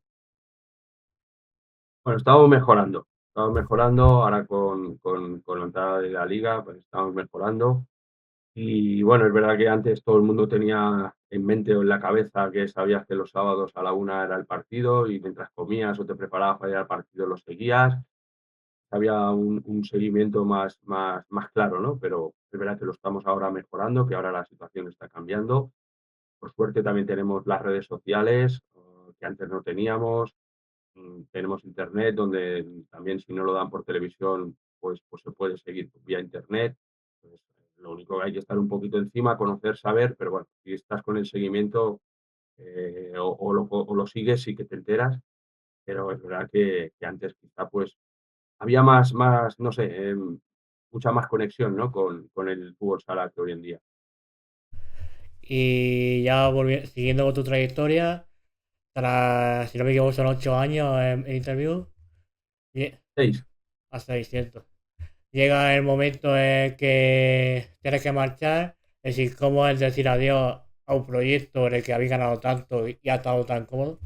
Bueno, estamos mejorando ahora con la entrada de la liga, pues estamos mejorando. Y bueno, es verdad que antes todo el mundo tenía en mente o en la cabeza que sabías que los sábados a la una era el partido y mientras comías o te preparabas para ir al partido lo seguías. Había un seguimiento más claro, ¿no? Pero es verdad que lo estamos ahora mejorando, que ahora la situación está cambiando. Por suerte también tenemos las redes sociales que antes no teníamos. Tenemos internet donde también si no lo dan por televisión, pues se puede seguir vía internet. Pues, lo único que hay que estar un poquito encima, conocer, saber, pero bueno, si estás con el seguimiento o lo sigues, sí que te enteras, pero es verdad que antes quizá pues había no sé, mucha más conexión, ¿no? Con el fútbol sala que hoy en día. Y ya siguiendo con tu trayectoria, tras, si no me equivoco, son 8 años en Interview, lle- 6. a 600. Llega el momento en que tienes que marchar, es decir, cómo es decir adiós a un proyecto en el que habéis ganado tanto y ha estado tan cómodo.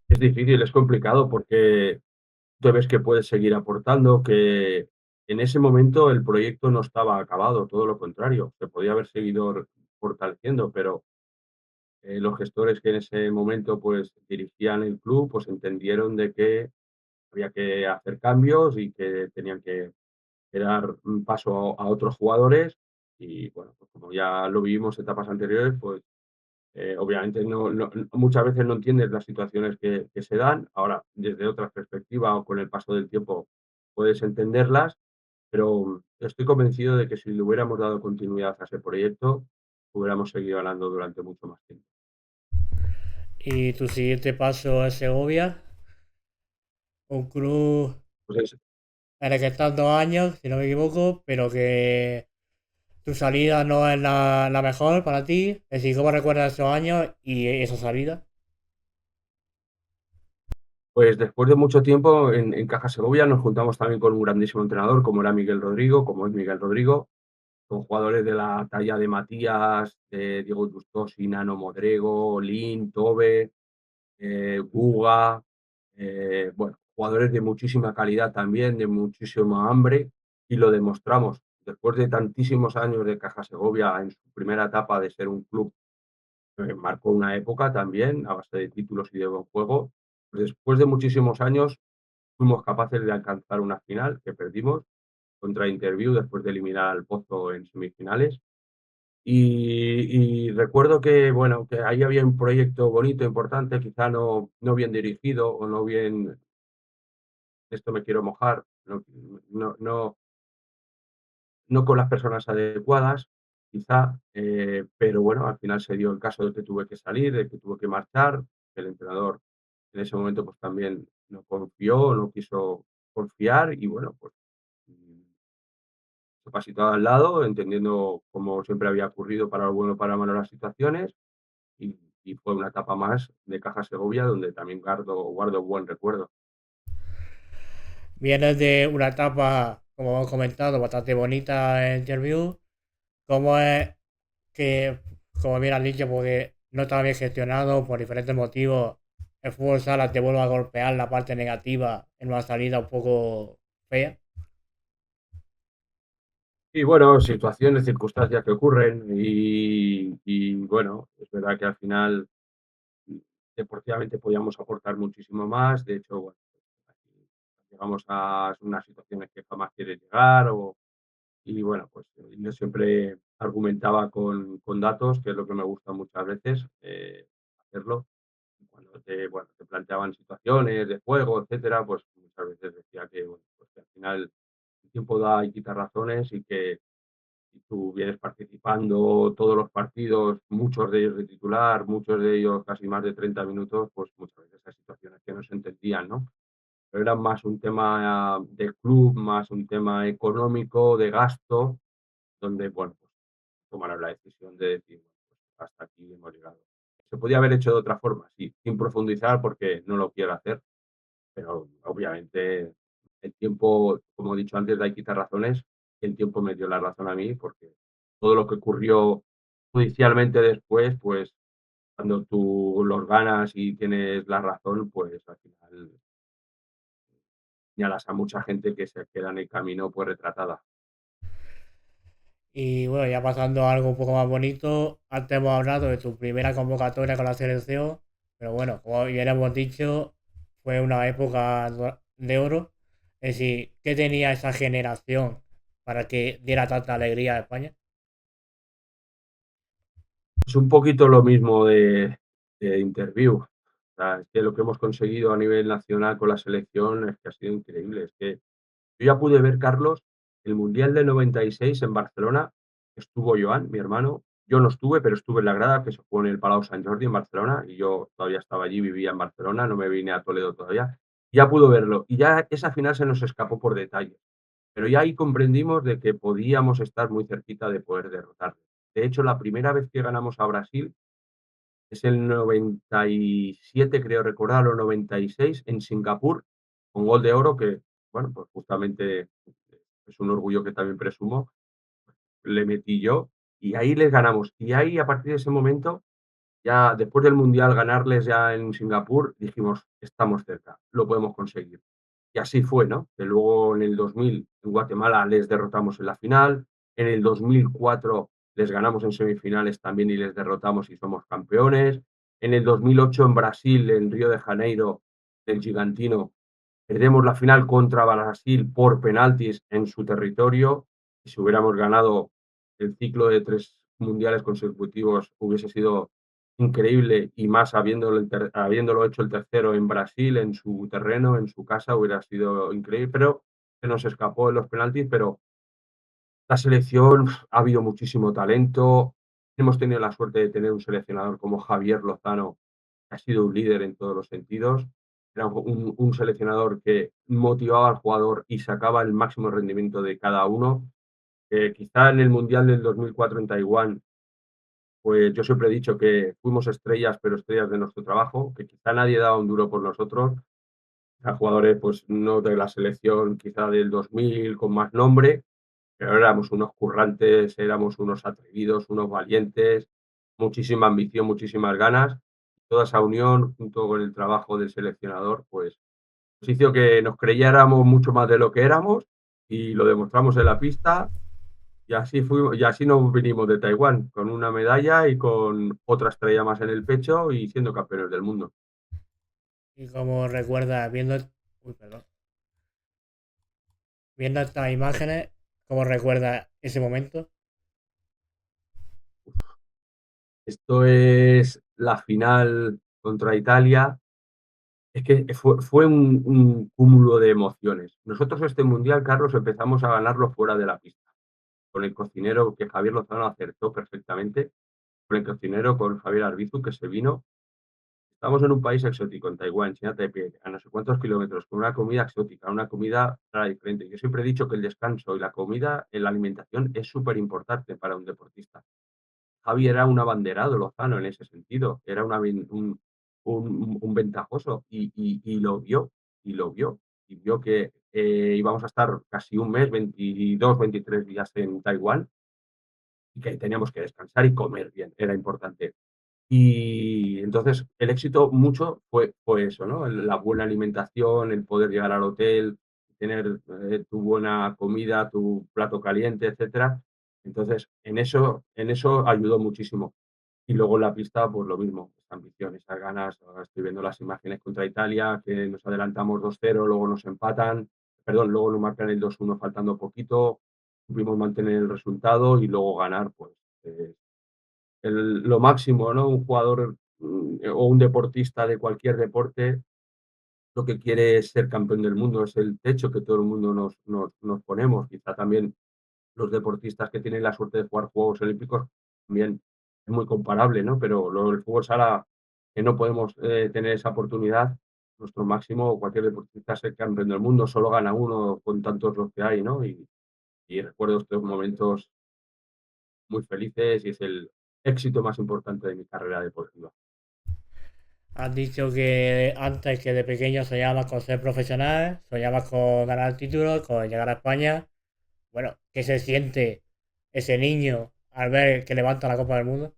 Es difícil, es complicado porque tú ves que puedes seguir aportando, que en ese momento el proyecto no estaba acabado, todo lo contrario, se podía haber seguido fortaleciendo, pero los gestores que en ese momento pues dirigían el club pues entendieron de que había que hacer cambios y que tenían que dar un paso a otros jugadores y bueno, pues como ya lo vivimos etapas anteriores, pues Obviamente muchas veces no entiendes las situaciones que se dan. Ahora, desde otra perspectiva o con el paso del tiempo puedes entenderlas, pero estoy convencido de que si le hubiéramos dado continuidad a ese proyecto, hubiéramos seguido ganando durante mucho más tiempo. Y tu siguiente paso es Segovia, un club Pues es- en el que estás 2 años, si no me equivoco, pero que tu salida no es la mejor para ti. Es decir, ¿cómo recuerdas esos años y esa salida? pues después de mucho tiempo en Caja Segovia nos juntamos también con un grandísimo entrenador como era Miguel Rodrigo, como es Miguel Rodrigo, con jugadores de la talla de Matías, de Diego Gustosi, Nano Modrego, Lin, Tobe, Guga, bueno, jugadores de muchísima calidad también, de muchísima hambre, y lo demostramos. Después de tantísimos años de Caja Segovia, en su primera etapa de ser un club que marcó una época también, a base de títulos y de buen juego, pues después de muchísimos años fuimos capaces de alcanzar una final que perdimos contra Interview después de eliminar al Pozo en semifinales. Y recuerdo que, bueno, que ahí había un proyecto bonito, importante, quizá no bien dirigido o no bien, esto me quiero mojar, no, no, no con las personas adecuadas, quizá, pero bueno, al final se dio el caso de que tuve que salir, de que tuve que marchar. El entrenador en ese momento pues también no confió, no quiso confiar y bueno, pues un pasito al lado, entendiendo como siempre había ocurrido para lo bueno y para lo malo las situaciones. Y, y fue una etapa más de Caja Segovia donde también guardo buen recuerdo. Vienes de una etapa, como hemos comentado, bastante bonita en Interview. ¿Cómo es que, como bien has dicho, porque no está bien gestionado por diferentes motivos, el fútbol sala te vuelve a golpear la parte negativa en una salida un poco fea? Y bueno, situaciones, circunstancias que ocurren bueno, es verdad que al final deportivamente podíamos aportar muchísimo más. De hecho, bueno, llegamos a unas situaciones que jamás quieres llegar y bueno, pues yo siempre argumentaba con datos, que es lo que me gusta muchas veces hacerlo. Cuando bueno, te planteaban situaciones de juego, etcétera, pues muchas veces decía que, bueno, pues que al final el tiempo da y quita razones y que si tú vienes participando todos los partidos, muchos de ellos de titular, muchos de ellos casi más de 30 minutos, pues muchas veces hay situaciones que no se entendían, ¿no? Pero era más un tema de club, más un tema económico, de gasto, donde, bueno, pues tomaron la decisión de decir, bueno, pues hasta aquí hemos llegado. Se podía haber hecho de otra forma, sí, sin profundizar porque no lo quiero hacer, pero obviamente el tiempo, como he dicho antes, hay quitar razones, y el tiempo me dio la razón a mí porque todo lo que ocurrió judicialmente después, pues cuando tú los ganas y tienes la razón, pues al final señalas a mucha gente que se queda en el camino pues retratada. Y bueno, ya pasando a algo un poco más bonito, antes hemos hablado de tu primera convocatoria con la selección, pero bueno, como bien hemos dicho, fue una época de oro. Es decir, ¿qué tenía esa generación para que diera tanta alegría a España? Es un poquito lo mismo de Interview. O sea, es que lo que hemos conseguido a nivel nacional con la selección es que ha sido increíble. Es que yo ya pude ver, Carlos, el Mundial del 96 en Barcelona. Estuvo Joan, mi hermano. Yo no estuve, pero estuve en la grada que se jugó en el Palau Sant Jordi en Barcelona y yo todavía estaba allí, vivía en Barcelona, no me vine a Toledo todavía. Ya pudo verlo y ya esa final se nos escapó por detalle. Pero ya ahí comprendimos de que podíamos estar muy cerquita de poder derrotarle. De hecho, la primera vez que ganamos a Brasil es el 97, creo recordar, o 96, en Singapur, con gol de oro que, bueno, pues justamente es un orgullo que también presumo, le metí yo y ahí les ganamos. Y ahí, a partir de ese momento, ya después del Mundial, ganarles ya en Singapur, dijimos, estamos cerca, lo podemos conseguir. Y así fue, ¿no? Que luego en el 2000 en Guatemala les derrotamos en la final, en el 2004 les ganamos en semifinales también y les derrotamos y somos campeones. En el 2008 en Brasil, en Río de Janeiro, el Gigantino, perdemos la final contra Brasil por penaltis en su territorio. Y si hubiéramos ganado el ciclo de 3 mundiales consecutivos, hubiese sido increíble y más habiéndolo hecho el tercero en Brasil, en su terreno, en su casa, hubiera sido increíble, pero se nos escapó en los penaltis, pero la selección ha habido muchísimo talento. Hemos tenido la suerte de tener un seleccionador como Javier Lozano, que ha sido un líder en todos los sentidos. Era un seleccionador que motivaba al jugador y sacaba el máximo rendimiento de cada uno. Quizá en el Mundial del 2004 en Taiwán, pues yo siempre he dicho que fuimos estrellas, pero estrellas de nuestro trabajo, que quizá nadie daba un duro por nosotros. A jugadores, pues no de la selección quizá del 2000 con más nombre, pero éramos unos currantes, éramos unos atrevidos, unos valientes, muchísima ambición, muchísimas ganas. Toda esa unión, junto con el trabajo del seleccionador, pues hizo que nos creyéramos mucho más de lo que éramos y lo demostramos en la pista. Y así nos vinimos de Taiwán, con una medalla y con otra estrella más en el pecho y siendo campeones del mundo. Y como recuerda, uy, perdón, viendo estas imágenes, ¿cómo recuerda ese momento? Esto es la final contra Italia. Es que fue un cúmulo de emociones. Nosotros este mundial, Carlos, empezamos a ganarlo fuera de la pista, con el cocinero que Javier Lozano acertó perfectamente, con el cocinero, con Javier Arbizu, que se vino. Estamos en un país exótico, en Taiwán, China Taipei, a no sé cuántos kilómetros, con una comida exótica, una comida diferente. Yo siempre he dicho que el descanso y la comida, la alimentación, es súper importante para un deportista. Javi era un abanderado Lozano en ese sentido, era un ventajoso y lo vio, y lo vio, y vio que íbamos a estar casi un mes, 22, 23 días en Taiwán y que teníamos que descansar y comer bien, era importante. Y entonces el éxito mucho fue eso, ¿no? La buena alimentación, el poder llegar al hotel, tener tu buena comida, tu plato caliente, etcétera. Entonces, en eso ayudó muchísimo. Y luego en la pista, pues lo mismo, esa ambición, esas ganas. Ahora estoy viendo las imágenes contra Italia, que nos adelantamos 2-0, luego nos empatan, perdón, luego nos marcan el 2-1 faltando poquito, supimos mantener el resultado y luego ganar, pues lo máximo, ¿no? Un jugador o un deportista de cualquier deporte lo que quiere es ser campeón del mundo, es el techo que todo el mundo nos ponemos. Quizá también los deportistas que tienen la suerte de jugar Juegos Olímpicos también es muy comparable, ¿no? Pero el fútbol sala, que no podemos tener esa oportunidad, nuestro máximo, cualquier deportista es ser campeón del mundo, solo gana uno con tantos los que hay, ¿no? Y recuerdo estos momentos muy felices y es el éxito más importante de mi carrera deportiva. Has dicho que antes que de pequeño soñabas con ser profesional, soñabas con ganar títulos, con llegar a España. Bueno, ¿qué se siente ese niño al ver que levanta la Copa del Mundo?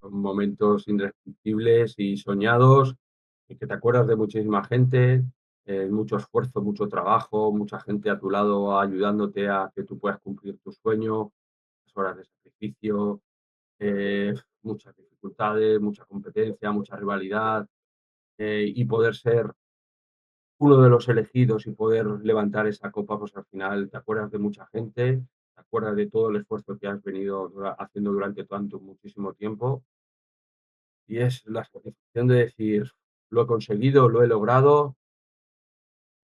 Son momentos indescriptibles y soñados, y que te acuerdas de muchísima gente, mucho esfuerzo, mucho trabajo, mucha gente a tu lado ayudándote a que tú puedas cumplir tu sueño, horas de sacrificio, muchas dificultades, mucha competencia, mucha rivalidad, y poder ser uno de los elegidos y poder levantar esa copa, pues al final te acuerdas de mucha gente, te acuerdas de todo el esfuerzo que has venido haciendo durante tanto, muchísimo tiempo, y es la satisfacción de decir, lo he conseguido, lo he logrado,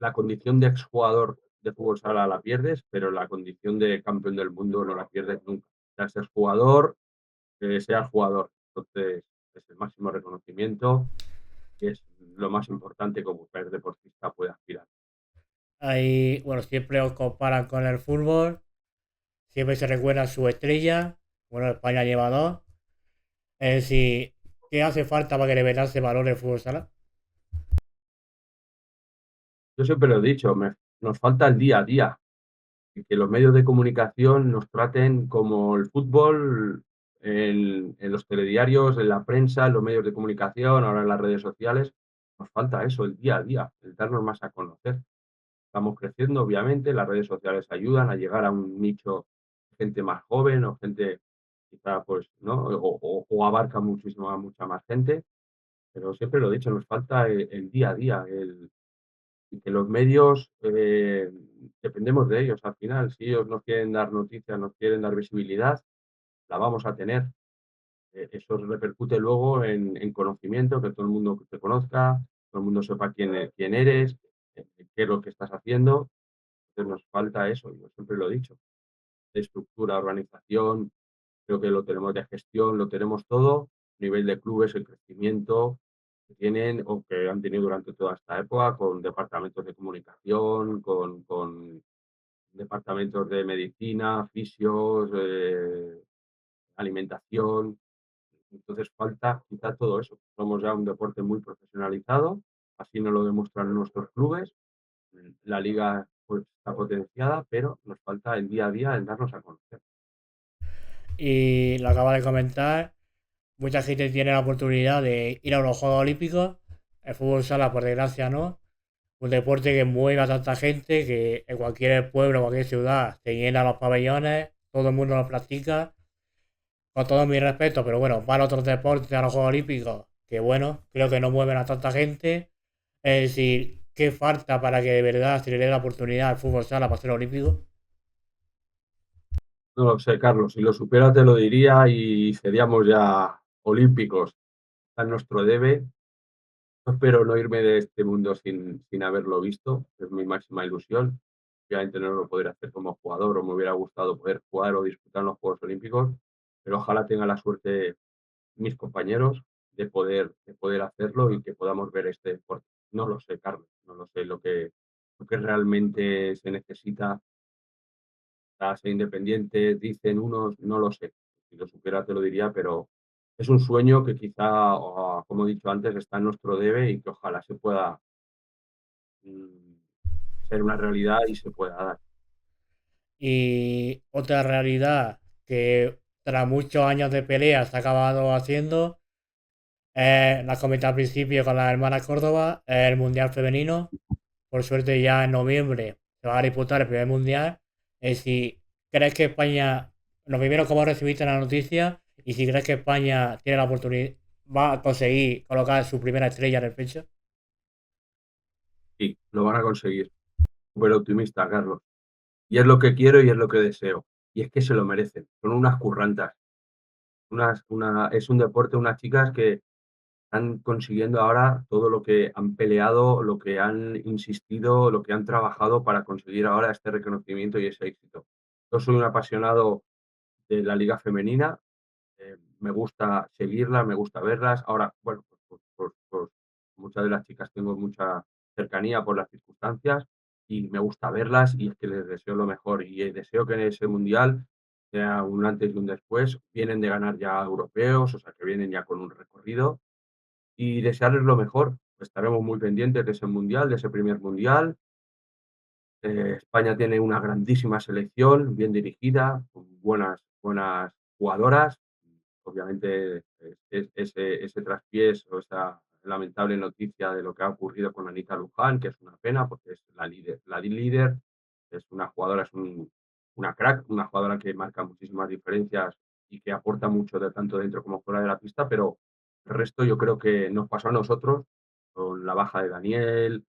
la condición de exjugador de fútbol sala la pierdes, pero la condición de campeón del mundo no la pierdes nunca. Ya seas jugador, seas jugador. Entonces, es el máximo reconocimiento y es lo más importante como cualquier deportista puede aspirar. Ahí, bueno, siempre os comparan con el fútbol, siempre se recuerda su estrella. Bueno, España lleva dos. Es decir, ¿qué hace falta para que de verdad se valore el fútbol sala? Yo siempre lo he dicho, nos falta el día a día, y que los medios de comunicación nos traten como el fútbol en los telediarios, en la prensa, en los medios de comunicación, ahora en las redes sociales. Nos falta eso, el día a día, el darnos más a conocer. Estamos creciendo, obviamente, las redes sociales ayudan a llegar a un nicho de gente más joven o gente quizá, pues, ¿no? O abarca muchísimo a mucha más gente, pero siempre lo he dicho, nos falta el día a día, y que los medios dependemos de ellos al final. Si ellos nos quieren dar noticias, nos quieren dar visibilidad, la vamos a tener. Eso repercute luego en conocimiento, que todo el mundo te conozca, todo el mundo sepa quién eres, qué es lo que estás haciendo. Entonces nos falta eso, yo siempre lo he dicho, de estructura, organización, creo que lo tenemos de gestión, lo tenemos todo, a nivel de clubes, el crecimiento que tienen o que han tenido durante toda esta época, con departamentos de comunicación, con departamentos de medicina, fisios, alimentación. Entonces falta quizá todo eso. Somos ya un deporte muy profesionalizado, así nos lo demuestran nuestros clubes. La liga pues, está potenciada, pero nos falta el día a día en darnos a conocer. Y lo acaba de comentar, mucha gente tiene la oportunidad de ir a los Juegos Olímpicos. El fútbol sala, por desgracia, no. Un deporte que mueve a tanta gente que en cualquier pueblo, cualquier ciudad, se llenan los pabellones, todo el mundo lo practica. Con todo mi respeto, pero bueno, van otros deportes a los Juegos Olímpicos, que bueno, creo que no mueven a tanta gente. Es decir, ¿qué falta para que de verdad se le dé la oportunidad al fútbol sala para ser olímpico? No lo sé, Carlos, si lo supiera te lo diría y seríamos ya olímpicos. Está en nuestro debe. No espero no irme de este mundo sin haberlo visto, es mi máxima ilusión. Obviamente no lo podré hacer como jugador o me hubiera gustado poder jugar o disputar en los Juegos Olímpicos, pero ojalá tenga la suerte mis compañeros de poder hacerlo y que podamos ver este deporte. No lo sé, Carlos, no lo sé lo que realmente se necesita para ser independiente, dicen unos, no lo sé. Si lo supiera te lo diría, pero es un sueño que quizá, como he dicho antes, está en nuestro debe y que ojalá se pueda mm, ser una realidad y se pueda dar. Y otra realidad que tras muchos años de pelea se ha acabado haciendo, la comenté al principio con la hermana Córdoba, el Mundial Femenino. Por suerte ya en noviembre se va a disputar el primer Mundial. Si crees que España, lo primero, cómo recibiste la noticia y si crees que España tiene la oportunidad, va a conseguir colocar su primera estrella en el pecho. Sí, lo van a conseguir. Súper optimista, Carlos. Y es lo que quiero y es lo que deseo. Y es que se lo merecen. Son unas currantas. Es un deporte, unas chicas que están consiguiendo ahora todo lo que han peleado, lo que han insistido, lo que han trabajado para conseguir ahora este reconocimiento y ese éxito. Yo soy un apasionado de la liga femenina, me gusta seguirla, me gusta verlas. Ahora, bueno, pues muchas de las chicas tengo mucha cercanía por las circunstancias y me gusta verlas y es que les deseo lo mejor y deseo que en ese mundial sea un antes y un después. Vienen de ganar ya europeos, o sea que vienen ya con un recorrido y desearles lo mejor. Estaremos muy pendientes de ese mundial, de ese primer mundial. España tiene una grandísima selección, bien dirigida, con buenas jugadoras. Obviamente, ese traspiés o esa lamentable noticia de lo que ha ocurrido con Anita Luján, que es una pena porque es la líder, es una jugadora, una crack, una jugadora que marca muchísimas diferencias y que aporta mucho de tanto dentro como fuera de la pista, pero el resto yo creo que nos pasó a nosotros con la baja de Daniel,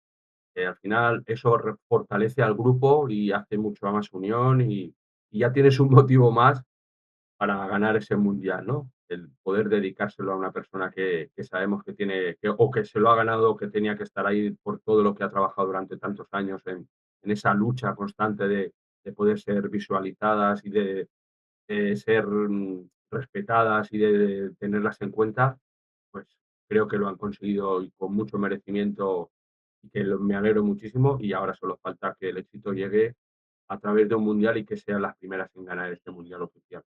al final eso fortalece al grupo y hace mucho más unión y ya tienes un motivo más para ganar ese mundial, ¿no? El poder dedicárselo a una persona que sabemos que tiene, o que se lo ha ganado, que tenía que estar ahí por todo lo que ha trabajado durante tantos años en esa lucha constante de poder ser visualizadas y de ser respetadas y de tenerlas en cuenta, pues creo que lo han conseguido y con mucho merecimiento y que me alegro muchísimo y ahora solo falta que el éxito llegue a través de un mundial y que sean las primeras en ganar este mundial oficial.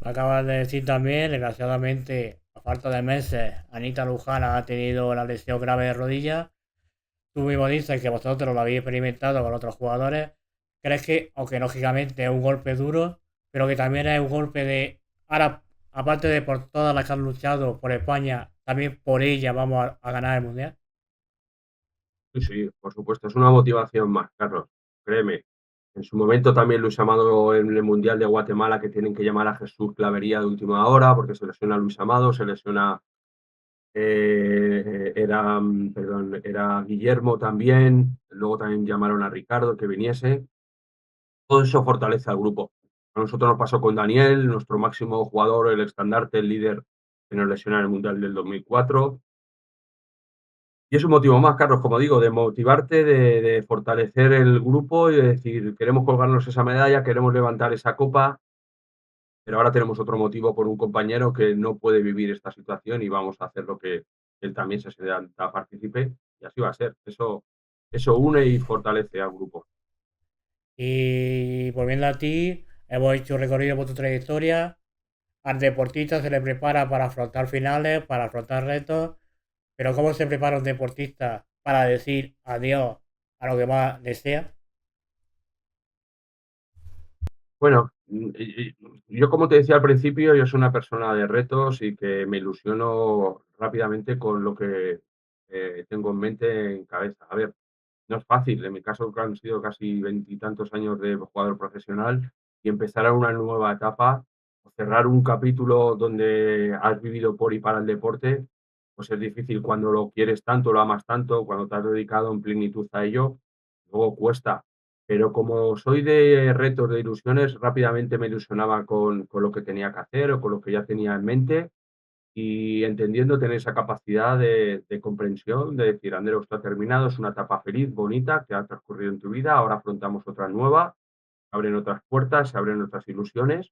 Lo acabas de decir también, desgraciadamente, a falta de meses, Anita Luján ha tenido la lesión grave de rodilla. Tú mismo dices que vosotros lo habéis experimentado con otros jugadores. ¿Crees que, aunque lógicamente es un golpe duro, pero que también es un golpe de, ahora, aparte de por todas las que han luchado por España, también por ella vamos a ganar el Mundial? Sí, sí, por supuesto, es una motivación más, Carlos, créeme. En su momento también Luis Amado en el Mundial de Guatemala, que tienen que llamar a Jesús Clavería de última hora porque se lesiona Luis Amado, se lesiona era Guillermo también, luego también llamaron a Ricardo que viniese. Todo eso fortalece al grupo. A nosotros nos pasó con Daniel, nuestro máximo jugador, el estandarte, el líder que nos lesionó en el Mundial del 2004. Y es un motivo más, Carlos, como digo, de motivarte, de fortalecer el grupo y de decir, queremos colgarnos esa medalla, queremos levantar esa copa, pero ahora tenemos otro motivo por un compañero que no puede vivir esta situación y vamos a hacer lo que él también se sienta partícipe y así va a ser. Eso une y fortalece al grupo. Y volviendo a ti, hemos hecho un recorrido por tu trayectoria. Al deportista se le prepara para afrontar finales, para afrontar retos, pero ¿cómo se prepara un deportista para decir adiós a lo que más desea? Bueno, yo como te decía al principio, yo soy una persona de retos y que me ilusiono rápidamente con lo que tengo en mente, en cabeza. A ver, no es fácil, en mi caso que han sido casi veintitantos años de jugador profesional y empezar a una nueva etapa, o cerrar un capítulo donde has vivido por y para el deporte, pues es difícil cuando lo quieres tanto, lo amas tanto, cuando te has dedicado en plenitud a ello, luego cuesta. Pero como soy de retos, de ilusiones, rápidamente me ilusionaba con lo que tenía que hacer o con lo que ya tenía en mente y entendiendo tener esa capacidad de comprensión, de decir, Andreu, esto ha terminado, es una etapa feliz, bonita, que ha transcurrido en tu vida, ahora afrontamos otra nueva, abren otras puertas, se abren otras ilusiones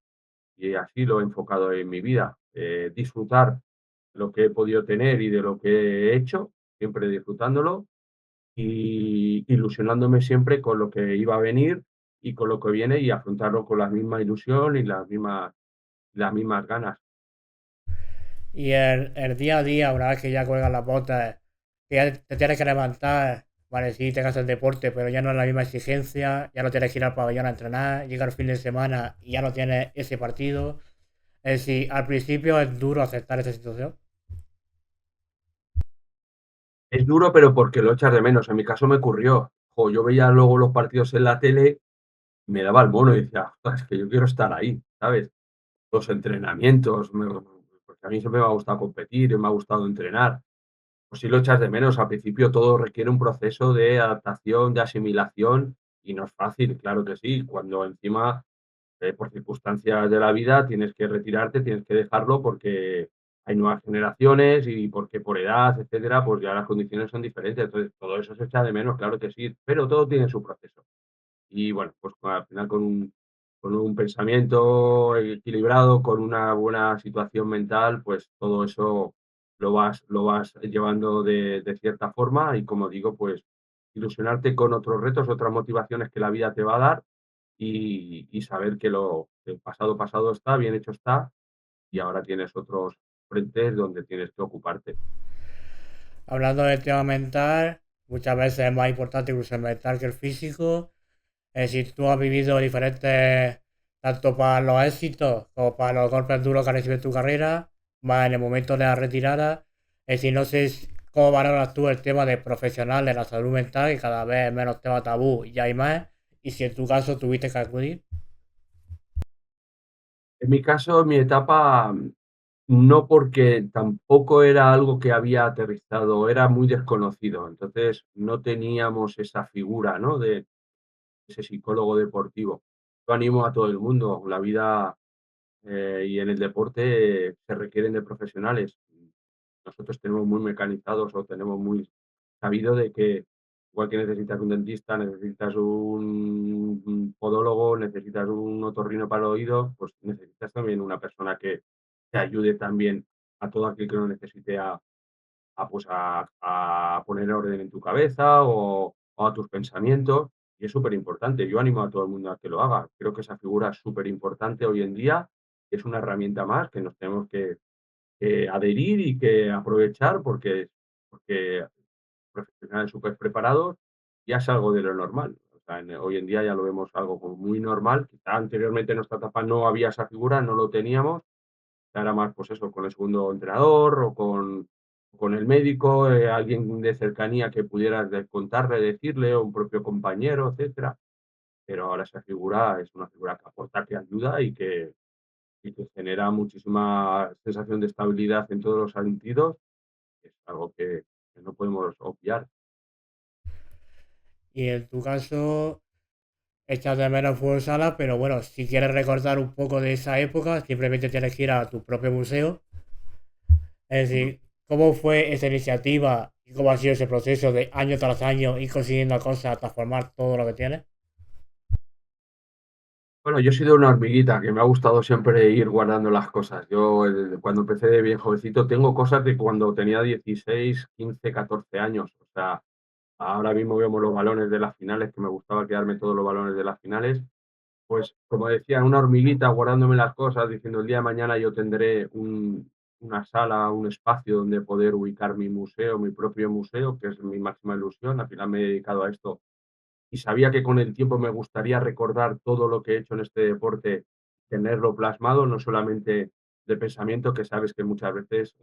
y así lo he enfocado en mi vida. Disfrutar lo que he podido tener y de lo que he hecho, siempre disfrutándolo y ilusionándome siempre con lo que iba a venir y con lo que viene y afrontarlo con la misma ilusión y las mismas ganas. Y el día a día, una vez que ya cuelgas las botas, que ya te tienes que levantar, vale, sí, tengas el deporte, pero ya no es la misma exigencia, ya no tienes que ir al pabellón a entrenar, llega el fin de semana y ya no tienes ese partido. Es decir, al principio es duro aceptar esa situación. Es duro, pero porque lo echas de menos. En mi caso me ocurrió. Jo, yo veía luego los partidos en la tele, me daba el mono y decía: "Ostras, es que yo quiero estar ahí", ¿sabes? Los entrenamientos, porque a mí siempre me ha gustado competir y me ha gustado entrenar. Pues sí lo echas de menos. Al principio todo requiere un proceso de adaptación, de asimilación y no es fácil, claro que sí. Cuando encima por circunstancias de la vida tienes que retirarte, tienes que dejarlo porque hay nuevas generaciones y porque por edad, etcétera, pues ya las condiciones son diferentes. Entonces, todo eso se echa de menos, claro que sí, pero todo tiene su proceso. Y bueno, pues al final con un pensamiento equilibrado, con una buena situación mental, pues todo eso lo vas llevando de cierta forma y como digo, pues ilusionarte con otros retos, otras motivaciones que la vida te va a dar y saber que lo el pasado, pasado está, bien hecho está, y ahora tienes otros frentes donde tienes que ocuparte. Hablando del tema mental, muchas veces es más importante incluso el mental que el físico. Es decir, tú has vivido diferentes, tanto para los éxitos como para los golpes duros que has recibido en tu carrera, más en el momento de la retirada. Es decir, no sé cómo valoras tú el tema de profesional de la salud mental, que cada vez es menos tema tabú y ya hay más, y si en tu caso tuviste que acudir. En mi caso, en mi etapa, no porque tampoco era algo que había aterrizado, era muy desconocido. Entonces, no teníamos esa figura, ¿no?, de ese psicólogo deportivo. Yo animo a todo el mundo, la vida, y en el deporte se requieren de profesionales. Nosotros tenemos muy mecanizados o tenemos muy sabido de que igual que necesitas un dentista, necesitas un podólogo, necesitas un otorrino para el oído, pues necesitas también una persona que te ayude también a todo aquel que lo necesite pues a poner orden en tu cabeza o a tus pensamientos. Y es súper importante. Yo animo a todo el mundo a que lo haga. Creo que esa figura es súper importante hoy en día. Es una herramienta más que nos tenemos que adherir y que aprovechar porque profesionales súper preparados ya es algo de lo normal. O sea, hoy en día ya lo vemos algo como muy normal. Quizá anteriormente en nuestra etapa no había esa figura, no lo teníamos. Era más, pues eso, con el segundo entrenador o con el médico, alguien de cercanía que pudieras contarle, decirle, o un propio compañero, etcétera. Pero ahora esa figura es una figura que aporta, que ayuda y que genera muchísima sensación de estabilidad en todos los sentidos. Es algo que no podemos obviar. Y en tu caso, echas de menos fútbol sala, pero bueno, si quieres recordar un poco de esa época, simplemente tienes que ir a tu propio museo. Es decir, ¿cómo fue esa iniciativa y cómo ha sido ese proceso de año tras año ir consiguiendo cosas, transformar todo lo que tienes? Bueno, yo he sido una hormiguita, que me ha gustado siempre ir guardando las cosas. Yo, cuando empecé de bien jovencito, tengo cosas de cuando tenía 16, 15, 14 años. O sea, ahora mismo vemos los balones de las finales, que me gustaba quedarme todos los balones de las finales. Pues, como decía, una hormiguita guardándome las cosas, diciendo el día de mañana yo tendré una sala, un espacio donde poder ubicar mi museo, mi propio museo, que es mi máxima ilusión. Al final me he dedicado a esto y sabía que con el tiempo me gustaría recordar todo lo que he hecho en este deporte, tenerlo plasmado, no solamente de pensamiento, que sabes que muchas veces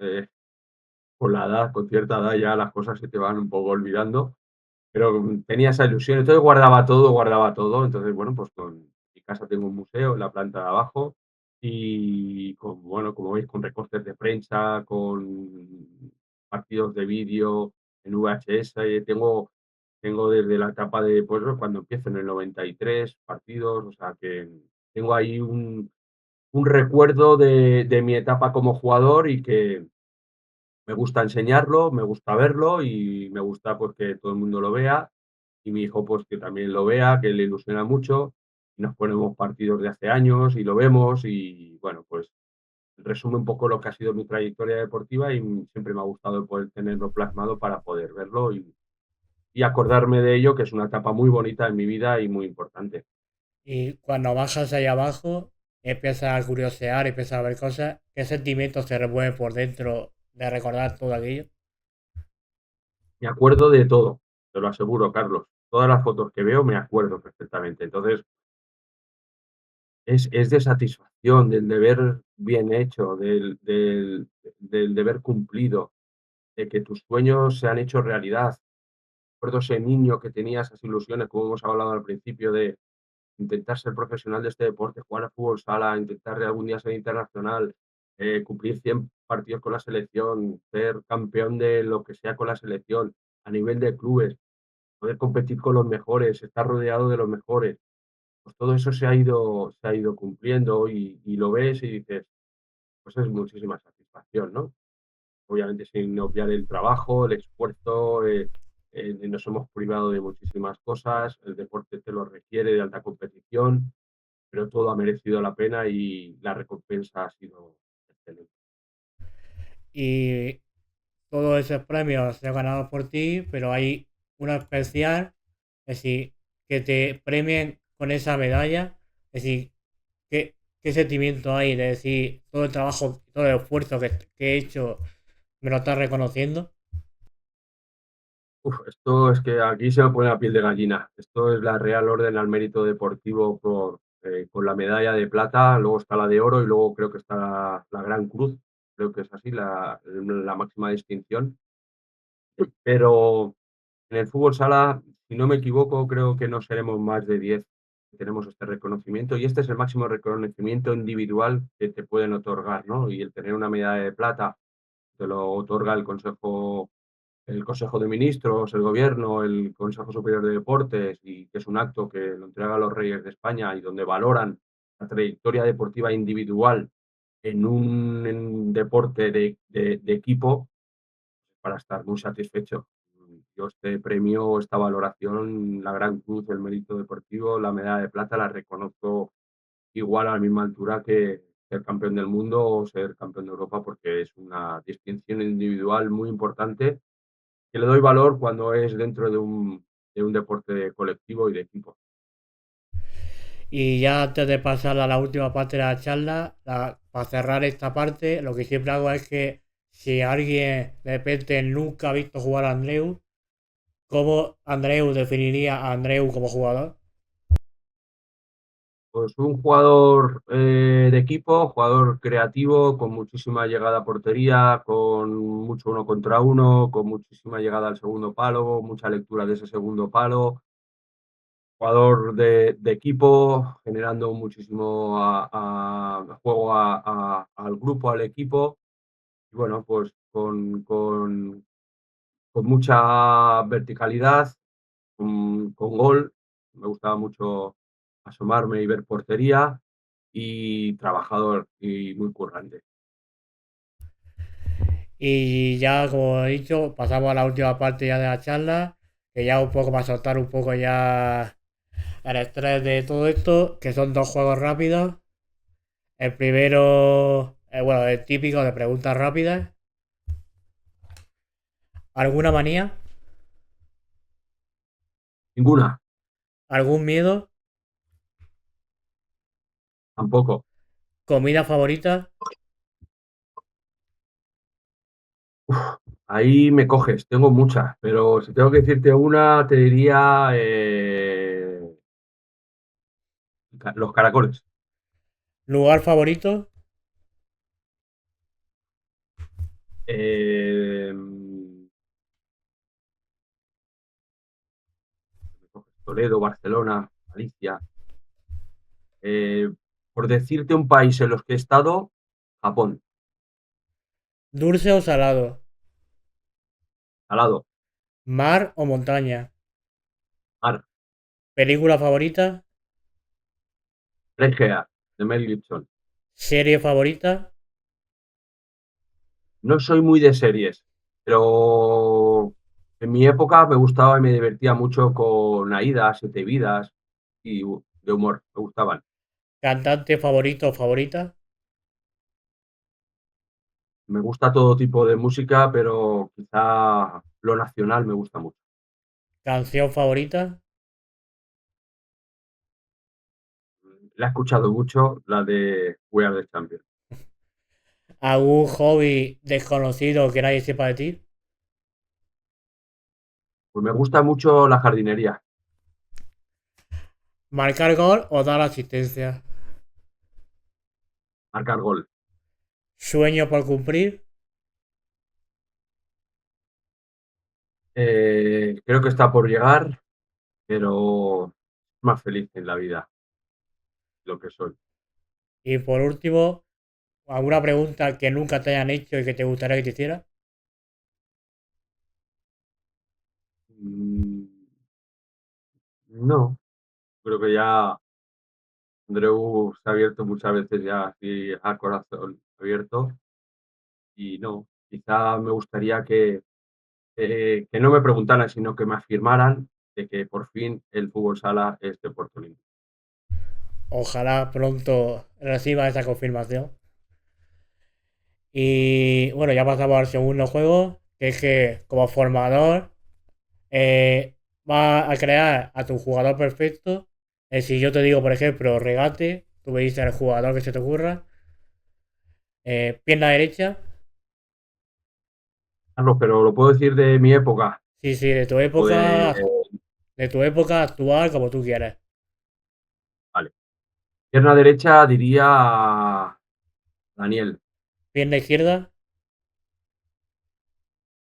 con la edad, con cierta edad ya las cosas se te van un poco olvidando, pero tenía esa ilusión, entonces guardaba todo. Entonces, bueno, pues con mi casa tengo un museo en la planta de abajo y con, bueno, como veis, con recortes de prensa, con partidos de vídeo en VHS, tengo desde la etapa de, pues, cuando empiezo en el 93 partidos, o sea que tengo ahí un recuerdo de mi etapa como jugador y que me gusta enseñarlo, me gusta verlo y me gusta, pues, que todo el mundo lo vea y mi hijo, pues, que también lo vea, que le ilusiona mucho. Y nos ponemos partidos de hace años y lo vemos y, bueno, pues, resume un poco lo que ha sido mi trayectoria deportiva y siempre me ha gustado poder tenerlo plasmado para poder verlo y acordarme de ello, que es una etapa muy bonita en mi vida y muy importante. Y cuando bajas ahí abajo, empiezas a curiosear, empiezas a ver cosas, ¿qué sentimientos te remueven por dentro de recordar todo aquello? Me acuerdo de todo, te lo aseguro, Carlos. Todas las fotos que veo me acuerdo perfectamente. Entonces, es de satisfacción, del deber bien hecho, del deber cumplido, de que tus sueños se han hecho realidad. Recuerdo ese niño que tenía esas ilusiones, como hemos hablado al principio, de intentar ser profesional de este deporte, jugar al fútbol sala, intentar algún día ser internacional, cumplir 100 partidos con la selección, ser campeón de lo que sea con la selección, a nivel de clubes, poder competir con los mejores, estar rodeado de los mejores. Pues todo eso se ha ido cumpliendo y lo ves y dices, pues es muchísima satisfacción, ¿no? Obviamente sin obviar el trabajo, el esfuerzo, nos hemos privado de muchísimas cosas, el deporte te lo requiere de alta competición, pero todo ha merecido la pena y la recompensa ha sido excelente. Y todos esos premios se han ganado por ti, pero hay uno especial, es decir, que te premien con esa medalla, es decir, ¿qué sentimiento hay de decir todo el trabajo, todo el esfuerzo que he hecho me lo estás reconociendo? Uf, esto es que aquí se me pone la piel de gallina. Esto es la Real Orden al Mérito Deportivo con la medalla de plata, luego está la de oro y luego creo que está la Gran Cruz, creo que es así, la máxima distinción. Pero en el fútbol sala, si no me equivoco, creo que no seremos más de 10 que tenemos este reconocimiento y este es el máximo reconocimiento individual que te pueden otorgar, ¿no? Y el tener una medalla de plata te lo otorga el Consejo de Ministros, el Gobierno, el Consejo Superior de Deportes, y que es un acto que lo entrega a los Reyes de España y donde valoran la trayectoria deportiva individual en un deporte de equipo, para estar muy satisfecho. Yo este premio, esta valoración, la Gran Cruz, el Mérito Deportivo, la medalla de plata, la reconozco igual a la misma altura que ser campeón del mundo o ser campeón de Europa, porque es una distinción individual muy importante que le doy valor cuando es dentro de un deporte colectivo y de equipo. Y ya antes de pasar a la última parte de la charla, para cerrar esta parte, lo que siempre hago es que si alguien de repente nunca ha visto jugar a Andreu, ¿cómo Andreu definiría a Andreu como jugador? Pues un jugador de equipo, jugador creativo, con muchísima llegada a portería, con mucho uno contra uno, con muchísima llegada al segundo palo, mucha lectura de ese segundo palo, jugador de equipo, generando muchísimo juego al grupo, al equipo, y bueno, pues con mucha verticalidad, con gol. Me gustaba mucho asomarme y ver portería y trabajador y muy currante. Y ya, como he dicho, pasamos a la última parte ya de la charla, que ya un poco para soltar un poco ya el estrés de todo esto, que son dos juegos rápidos. El primero, bueno, el típico de preguntas rápidas. ¿Alguna manía? Ninguna, ¿Algún miedo? tampoco. ¿Comida favorita? Ahí me coges, tengo muchas, pero si tengo que decirte una, te diría los caracoles. ¿Lugar favorito? Eh, Toledo, Barcelona, Galicia. Eh, por decirte un país en los que he estado, Japón, ¿Dulce o salado? al lado, ¿Mar o montaña? mar, ¿Película favorita? Regea, de Mel Gibson. ¿Serie favorita? No soy muy de series, pero en mi época me gustaba y me divertía mucho con Aida, Siete Vidas y de humor, me gustaban. ¿Cantante favorito o favorita? Me gusta todo tipo de música, pero quizá lo nacional me gusta mucho. ¿Canción favorita? La he escuchado mucho, la de We Are the Champions. ¿Algún hobby desconocido que nadie sepa de ti? Pues me gusta mucho la jardinería, ¿Marcar gol o dar asistencia? marcar gol. ¿Sueño por cumplir? Creo que está por llegar, pero más feliz en la vida, lo que soy. Y por último, ¿alguna pregunta que nunca te hayan hecho y que te gustaría que te hiciera? Mm, no, creo que ya Andreu se ha abierto muchas veces ya así a corazón abierto y no, quizá me gustaría que no me preguntaran, sino que me afirmaran de que por fin el fútbol sala es deporte olímpico. Ojalá pronto reciba esa confirmación. Y bueno, ya pasamos al segundo juego, que es que como formador va a crear a tu jugador perfecto. Si yo te digo, por ejemplo, regate, tú me dices el jugador que se te ocurra. Pierna derecha, Carlos, pero lo puedo decir de mi época sí, sí, o de... de tu época actual, como tú quieras. Vale. Pierna derecha diría Daniel, Pierna izquierda,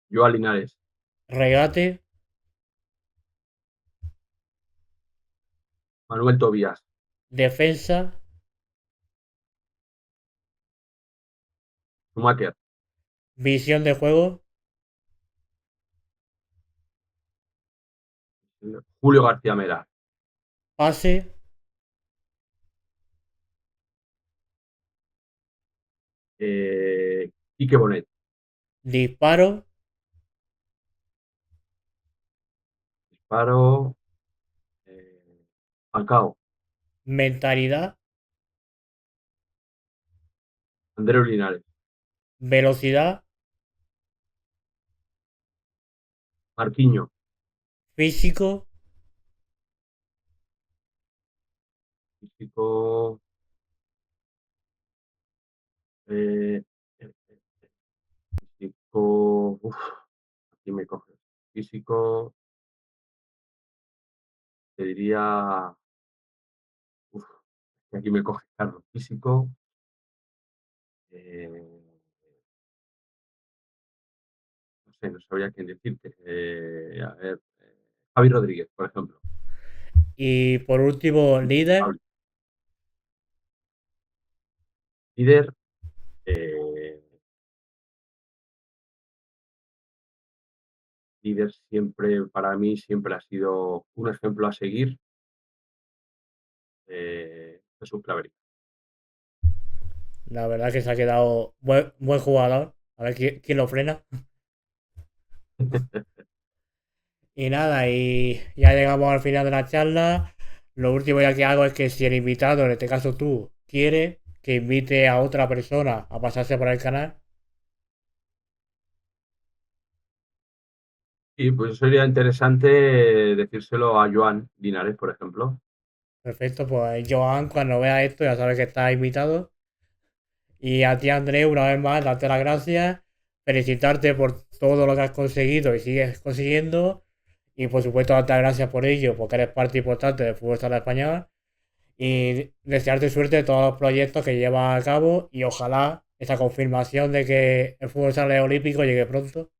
Joao Linares, regate, Manuel Tobías, defensa, Schumacher, visión de juego, Julio García Mera, pase, Quique Bonet, disparo, Disparo, Falcao, mentalidad, Andreu Linares, velocidad, Marquinho, físico, físico, eh, físico, uf, aquí me coges. Físico, te diría, uf, aquí me coges, Carlos. Físico, eh, no sé, no sabría quién decirte. A ver, Javi Rodríguez, por ejemplo. y por último, líder. Indiscutible. Líder, eh, líder siempre, para mí, siempre ha sido un ejemplo a seguir Jesús Clavería. La verdad que se ha quedado buen jugador. A ver quién lo frena. Y nada, y ya llegamos al final de la charla. Lo último ya que hago es que si el invitado, en este caso tú, quiere que invite a otra persona a pasarse por el canal, Y pues sería interesante decírselo a Joan Linares, por ejemplo. perfecto, pues Joan, cuando vea esto ya sabes que está invitado. Y a ti, André, una vez más, darte las gracias, felicitarte por todo lo que has conseguido y sigues consiguiendo. Y por supuesto, darte las gracias por ello, porque eres parte importante del fútbol sala español. Y desearte suerte de todos los proyectos que llevas a cabo y ojalá esa confirmación de que el fútbol sala olímpico llegue pronto.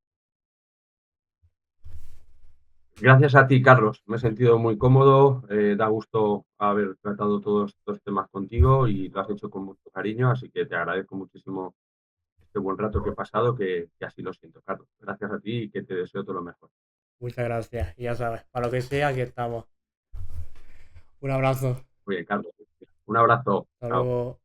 Gracias a ti, Carlos. Me he sentido muy cómodo. Da gusto haber tratado todos estos temas contigo y lo has hecho con mucho cariño, así que te agradezco muchísimo este buen rato que he pasado, que así lo siento, Carlos. Gracias a ti y que te deseo todo lo mejor. Muchas gracias. Y ya sabes, para lo que sea, aquí estamos. Un abrazo. Muy bien, Carlos. Un abrazo. Hasta Chao. luego.